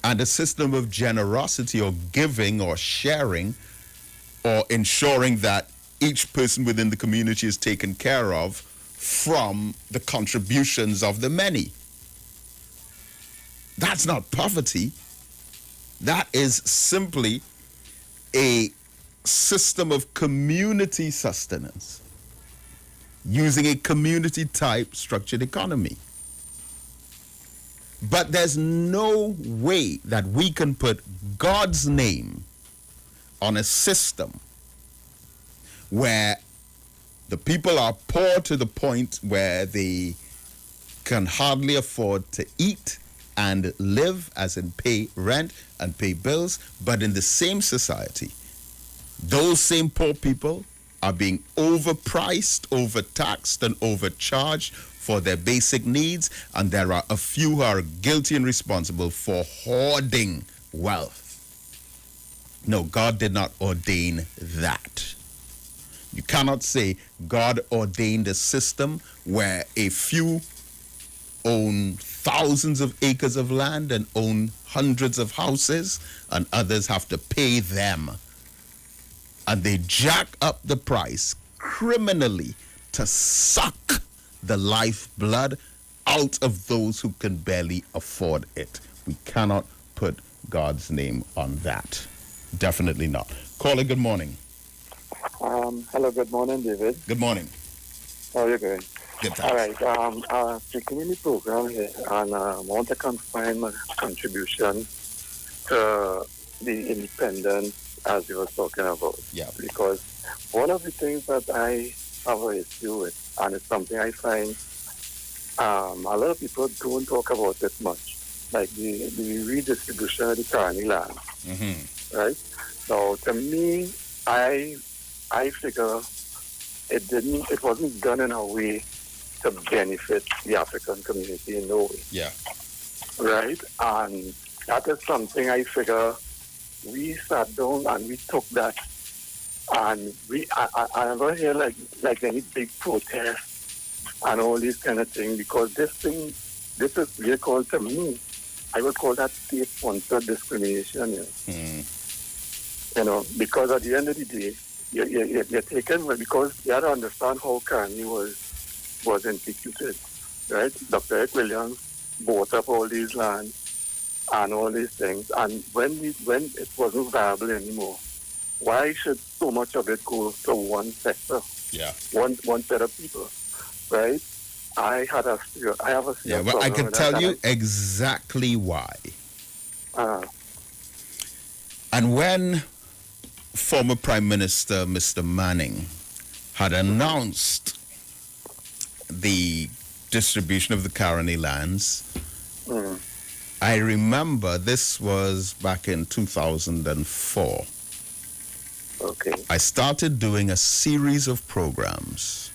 and a system of generosity or giving or sharing or ensuring that each person within the community is taken care of from the contributions of the many. That's not poverty. That is simply a system of community sustenance using a community type structured economy. But there's no way that we can put God's name on a system where the people are poor to the point where they can hardly afford to eat and live, as in pay rent and pay bills, but in the same society, those same poor people are being overpriced, overtaxed, and overcharged for their basic needs, and there are a few who are guilty and responsible for hoarding wealth. No, God did not ordain that. You cannot say God ordained a system where a few own thousands of acres of land and own hundreds of houses, and others have to pay them. And they jack up the price criminally to suck the lifeblood out of those who can barely afford it. We cannot put God's name on that. Definitely not. Caller, good morning. Hello, good morning, David. Good morning. How are you doing? Good, all right. Speaking in the program here, and I want to confine my contribution to the independence as you were talking about. Yeah. Because one of the things that I have an issue with, and it's something I find a lot of people don't talk about it much, like the redistribution of the colony land. Mm-hmm. Right? So to me, I figure it wasn't done in a way to benefit the African community in no way. Yeah. Right? And that is something I figure we sat down and we took that, and I never hear like any big protest and all this kind of thing, because this is really called, to me, I would call that state-sponsored discrimination. You know, because at the end of the day, you're taken, because you have to understand how Carney was instituted, right? Dr. Eric Williams bought up all these lands and all these things. And when it wasn't viable anymore, why should so much of it go to one sector? Yeah. One set of people, right? I have a yeah. Well, I can tell you exactly why. And when former Prime Minister Mr. Manning had announced the distribution of the Caroni lands, I remember this was back in 2004. Okay. I started doing a series of programs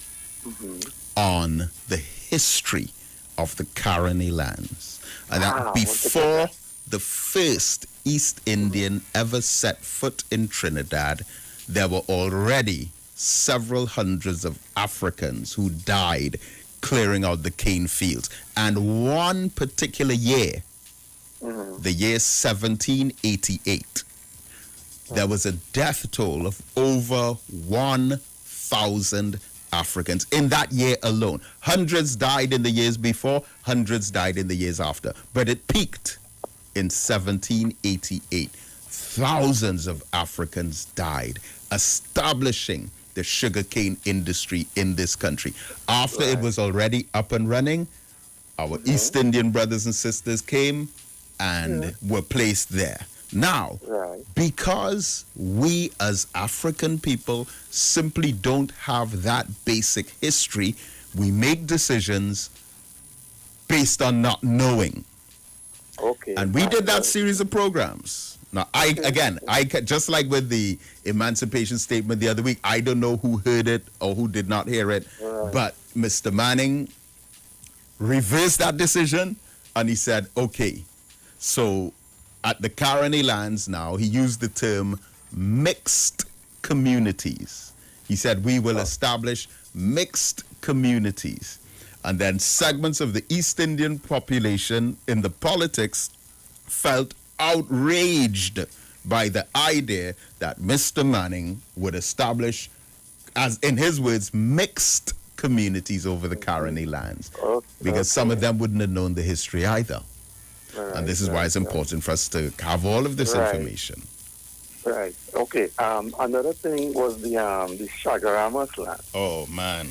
on the history of the Caroni lands. And that before the first East Indian ever set foot in Trinidad, there were already several hundreds of Africans who died clearing out the cane fields. And one particular year, the year 1788, there was a death toll of over 1,000 Africans in that year alone. Hundreds died in the years before, hundreds died in the years after. But it peaked in 1788. Thousands of Africans died, establishing the sugarcane industry in this country. After it was already up and running, our East Indian brothers and sisters came and were placed there. Now, because we as African people simply don't have that basic history, we make decisions based on not knowing. Okay. And we did that series of programs. Now, I just like with the Emancipation Statement the other week, I don't know who heard it or who did not hear it, but Mr. Manning reversed that decision and he said, okay, so at the Caroni lands now, he used the term mixed communities. He said, we will establish mixed communities. And then segments of the East Indian population in the politics felt outraged by the idea that Mr. Manning would establish, as in his words, mixed communities over the Caroni lands. Because some of them wouldn't have known the history either. And this is why it's important for us to have all of this information. Right. Okay. Another thing was the Shagaramas land. Oh, man.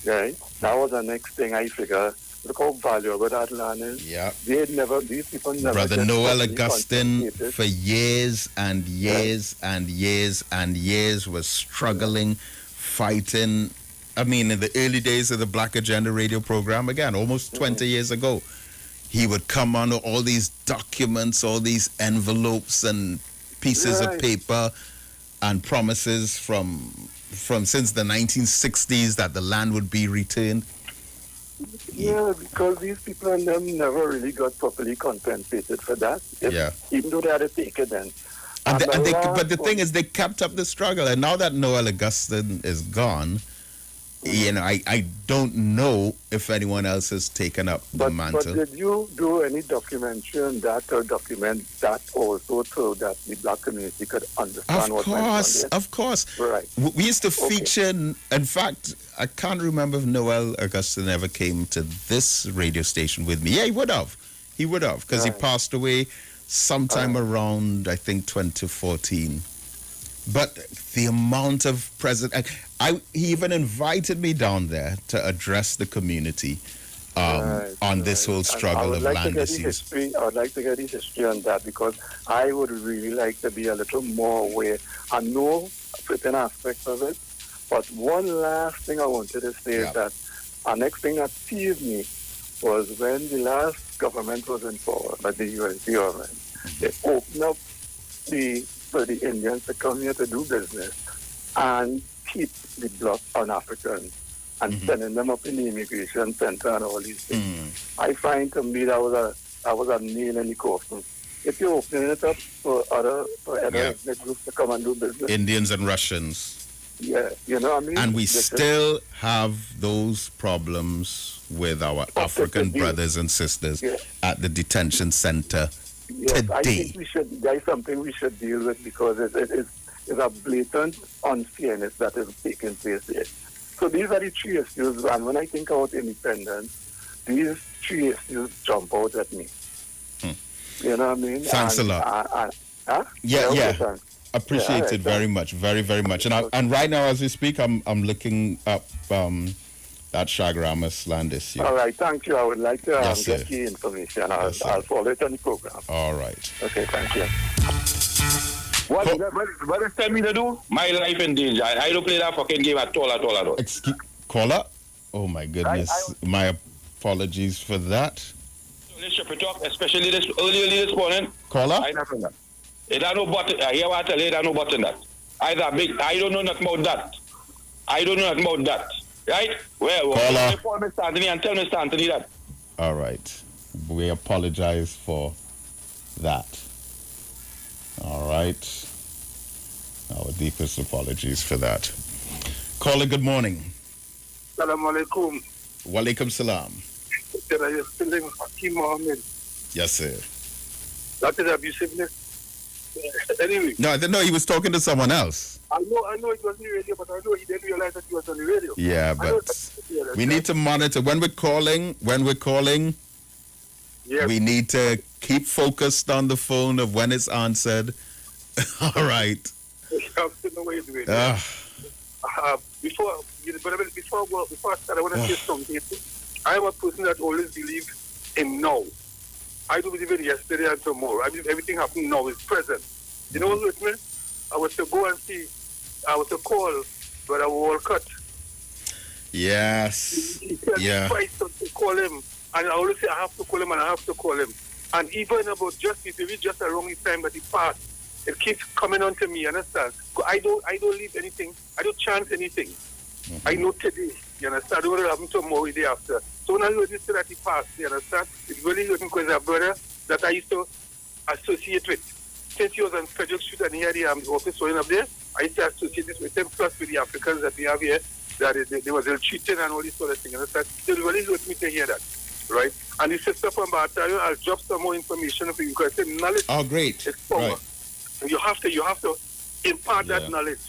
Right. That was the next thing I figured. Look how valuable that land is. Yeah. These people never. Brother Noel Augustine, for years and years and years and years, was struggling, fighting. I mean, in the early days of the Black Agenda radio program, again, almost 20 years ago, he would come on all these documents, all these envelopes and pieces of paper and promises from since the 1960s that the land would be returned. Yeah, because these people and them never really got properly compensated for that. Even though they had to take it then. But the thing is, they kept up the struggle. And now that Noel Augustine is gone, you know, I don't know if anyone else has taken up the mantle. But did you do any documentary on that or document that also so that the black community could understand what went on there? Of course. Right. We used to feature, in fact, I can't remember if Noel Augustine ever came to this radio station with me. Yeah, he would have. He would have, because he passed away sometime around, I think, 2014. But the amount of he even invited me down there to address the community on this whole struggle of land issues. I would like to get his history on that because I would really like to be a little more aware. I know certain aspects of it, but one last thing I wanted to say is that the next thing that teased me was when the last government was in power, like the US government, they opened up for the Indians to come here to do business and keep the block on Africans and sending them up in the immigration center and all these things. I find to me that was a nail in the coffin. If you're opening it up for other ethnic groups to come and do business. Indians and Russians. Yeah, you know what I mean? And we still have those problems with our African brothers and sisters at the detention center today. I think that's something we should deal with because it's a blatant unfairness that is taking place there. So these are the three issues, and when I think about independence, these three issues jump out at me. You know what I mean? Thanks a lot. Yeah. Appreciate it very much, very, very much. And right now, as we speak, I'm looking up that Shagramas land issue. All right, thank you. I would like to Yes, get sir. the information. I'll follow it on the program. All right. Okay, thank you. What does tell me to do? My life in danger. I don't play that fucking game at all. Excuse, caller? Oh my goodness. My apologies for that. Let's talk, especially this early this morning. Caller? I don't know. It ain't no button. I hear what I tell you, it ain't no button that. I don't know nothing about that. I don't know nothing about that. Right? Well, Caller. call Mr. Anthony and tell Mr. Anthony that. All right. We apologize for that. All right. Our deepest apologies for that. Caller, good morning. Assalamu alaikum. Walaikum salam. You're spelling Hakim Mohammed. Yes, sir. That is abusiveness. Anyway. No, I didn't know he was talking to someone else. I know it was on the radio, but I know he didn't realize that he was on the radio. Yeah, but we need to monitor when we're calling. Yes. We need to keep focused on the phone of when it's answered. All right. You have to know what you're doing. Before I start, I want to say something. I am a person that always believes in now. I don't believe in yesterday and tomorrow. I believe everything happening now is present. You know what's with me? I was to go and see, I was to call Brother Walcott. Yes. He said twice to call him. And I always say I have to call him and I have to call him. And even about justice, maybe just around the time that he passed, it keeps coming on to me, understand? I don't leave anything. I don't chance anything. I know today, you understand? I don't know what will happen tomorrow, the day after. So when I heard this that he passed, you understand? It really hurt me because a brother that I used to associate with. Since he was on Federal Street and he had the office going up there, I used to associate this with him, plus with the Africans that we have here, that they were ill-treated and all this sort of thing, understand? So it really hurt me to hear that, right? And the sister from Bartario, I'll drop some more information for you because I say knowledge is power. Right. And you have to impart that knowledge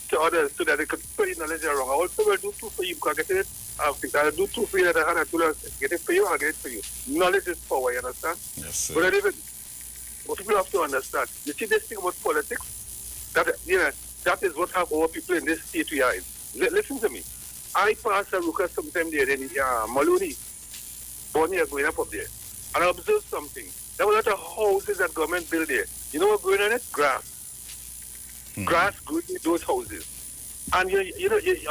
to others so that they can spread the knowledge around. I also will do two for you because I get it. I'll do two for you that I had to get it for you, I'll get it for you. Knowledge is power, you understand? Yes, sir. But even what people have to understand, you see this thing about politics, that is what have our people in this state we are in. Listen to me. I passed a look at sometime there in Maloney, Bonnie going up there. And I observed something. There were a lot of houses that government built there. You know what going on it? Grass. Grass growing in those houses. And I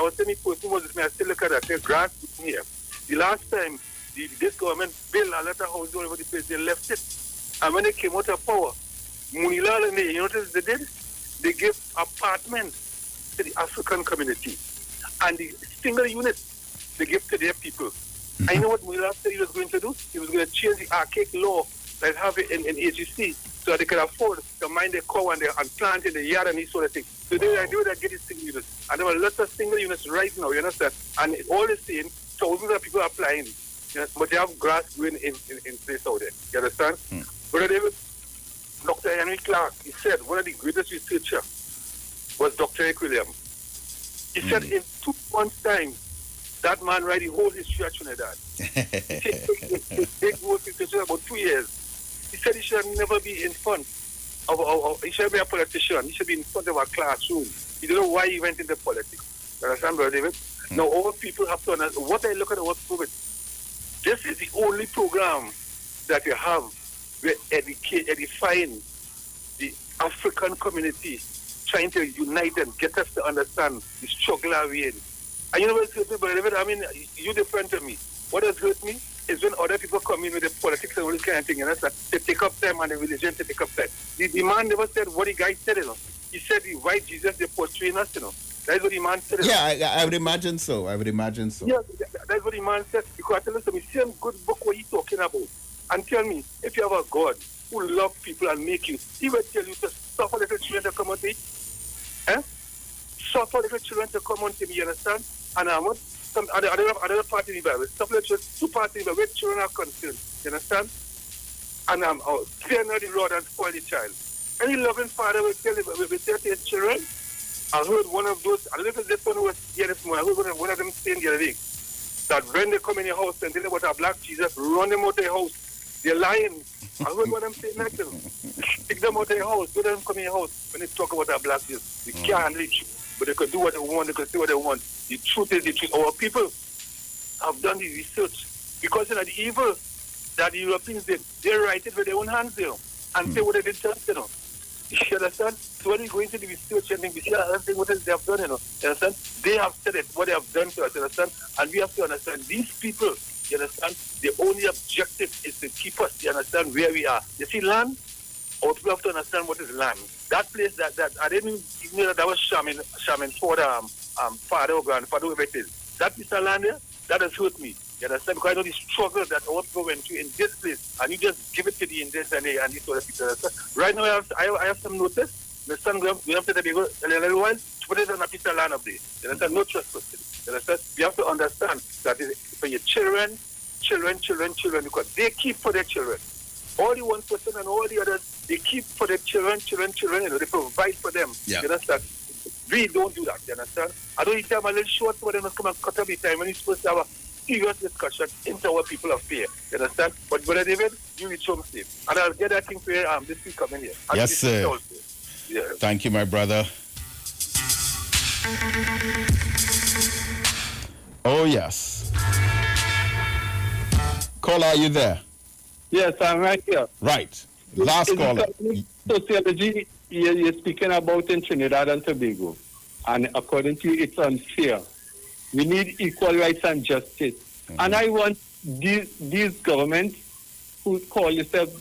was telling you, person was with me, I still look at that. There's grass here. The last time this government built a lot of houses all over the place, they left it. And when they came out of power, Munilal and you notice they did? They gave apartments to the African community. And the single units they give to their people. I know what Munilal said he was going to do. He was going to change the archaic law that have it in AGC so that they can afford to mind their cow and plant in the yard and these sort of things. So they do that, get these single units. And there are lots of single units right now, you understand? And all the same, thousands of people are applying. But they have grass growing in place out there. You understand? Brother David, Dr. Henry Clark, he said one of the greatest researchers was Dr. Eric William. He said in 2 months' time, that man write the whole history of Trinidad. He take whole history about 2 years. He said he should never be in front of he should be a politician. He should be in front of a classroom. He don't know why he went into politics. You understand, Brother David? Now, all people have to understand. What I look at about COVID, this is the only program that you have where edifying the African community, trying to unite and get us to understand the struggle we're in. And you know what's hurt me, Brother David? I mean, you different to me. What has hurt me is when other people come in with the politics and all this kind of thing, you know, they take up time and the religion to take up time. The man never said what the guy said, you know. He said the white Jesus they're portraying us, you know. That's what the man said. Yeah, I would imagine so. Yeah, that's what the man said. Because I listen, same good book what he's talking about. And tell me, if you have a God who loves people and make you, he will tell you to suffer little children to come unto me. Suffer little children to come unto me, you understand? And I want some other part in the Bible. Suffer little children, 2 parts in the Bible where children are concerned, you understand? And fear not the Lord and spoil the child. Any loving father will tell to his children. I heard one of those, I don't know if this one was here this morning, I heard one of them saying the other day, that when they come in your house and tell you about a black Jesus, run them out of your house. They're lying. I heard what I'm saying next to them. Take them out of your house. Don't let them come in your house when they talk about a black Jesus. They can't reach you. But they could do what they want. They could say what they want. The truth is the truth. Our people have done the research. Because the evil that the Europeans did, they write it with their own hands, and say what they did to us, You understand? So when we go into the research and we see everything what they have done, You understand? They have said it, what they have done to us, You understand? And we have to understand, these people, You understand? The only objective is to keep us, You understand, where we are. You see, land, our people have to understand what is land. That place that I didn't even know that was Shaman for father or grandfather, whoever it is. That piece of land there, that has hurt me. You understand? Because I know the struggle that our people went through in this place, and you just give it to the Indians and these other people. Right now, I have some notice. My son we have to the big a little while to put it on a piece of land up there. You understand? No trespassing. You understand? You have to understand that it's for your children, because they keep for their children. All the 1% and all the others, they keep for their children, They provide for them. Yeah. You understand? We don't do that. You understand? I don't need time a little short so they don't come and cut up the time when you're supposed to have a serious discussion into our people of fear. You understand? But Brother David, you reach home safe. And I'll get that thing for you this week coming here. Yes, sir. Yeah. Thank you, my brother. Oh, yes. Caller, are you there? Yes, I'm right here. Right. Last caller. Sociology you're speaking about in Trinidad and Tobago. And according to you, it's unfair. We need equal rights and justice. And I want these governments who call themselves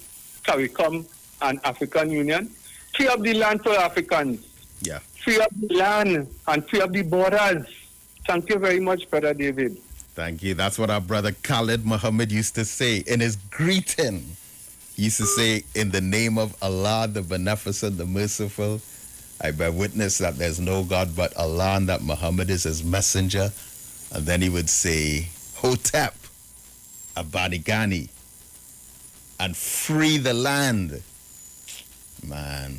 CARICOM and African Union, free up the land for Africans. Yeah. Free up the land and free up the borders. Thank you very much, Brother David. Thank you. That's what our brother Khalid Muhammad used to say in his greeting. He used to say, in the name of Allah, the Beneficent, the Merciful, I bear witness that there's no God but Allah and that Muhammad is his messenger. And then he would say, Hotep, Abanigani, and free the land. Man.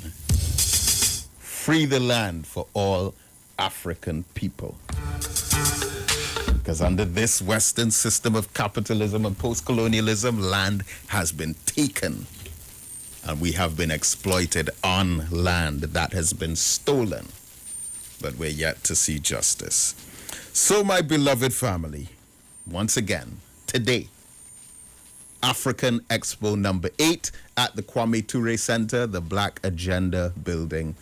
Free the land for all African people. Because under this Western system of capitalism and post-colonialism, land has been taken. And we have been exploited on land that has been stolen. But we're yet to see justice. So, my beloved family, once again, today, African Expo number 8 at the Kwame Ture Center, the Black Agenda building,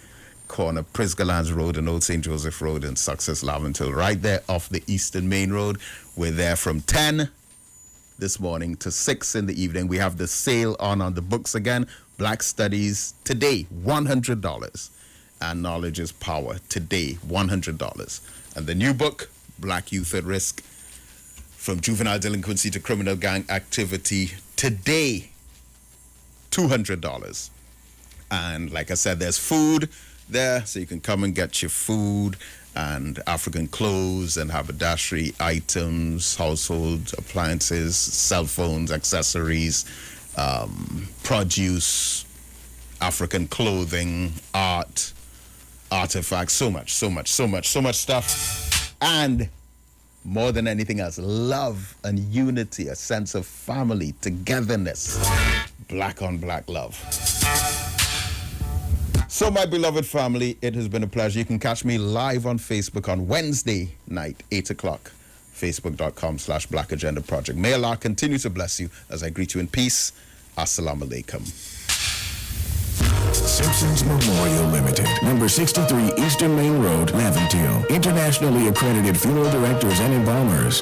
corner Prisgalands Road and Old St. Joseph Road in Success, Laventille, right there off the Eastern Main Road. We're there from 10 this morning to 6 in the evening. We have the sale on the books again. Black Studies today, $100. And Knowledge is Power today, $100. And the new book, Black Youth at Risk, From Juvenile Delinquency to Criminal Gang Activity, today, $200. And like I said, there's food there, so you can come and get your food and African clothes and haberdashery items, household appliances, cell phones, accessories, produce, African clothing, art, artifacts, so much stuff. And more than anything else, love and unity, a sense of family, togetherness, black on black love. So, my beloved family, it has been a pleasure. You can catch me live on Facebook on Wednesday night, 8 o'clock, facebook.com/Black Agenda Project. May Allah continue to bless you as I greet you in peace. Assalamu alaikum. Simpsons Memorial Limited, number 63 Eastern Main Road, Laventille. Internationally accredited funeral directors and embalmers.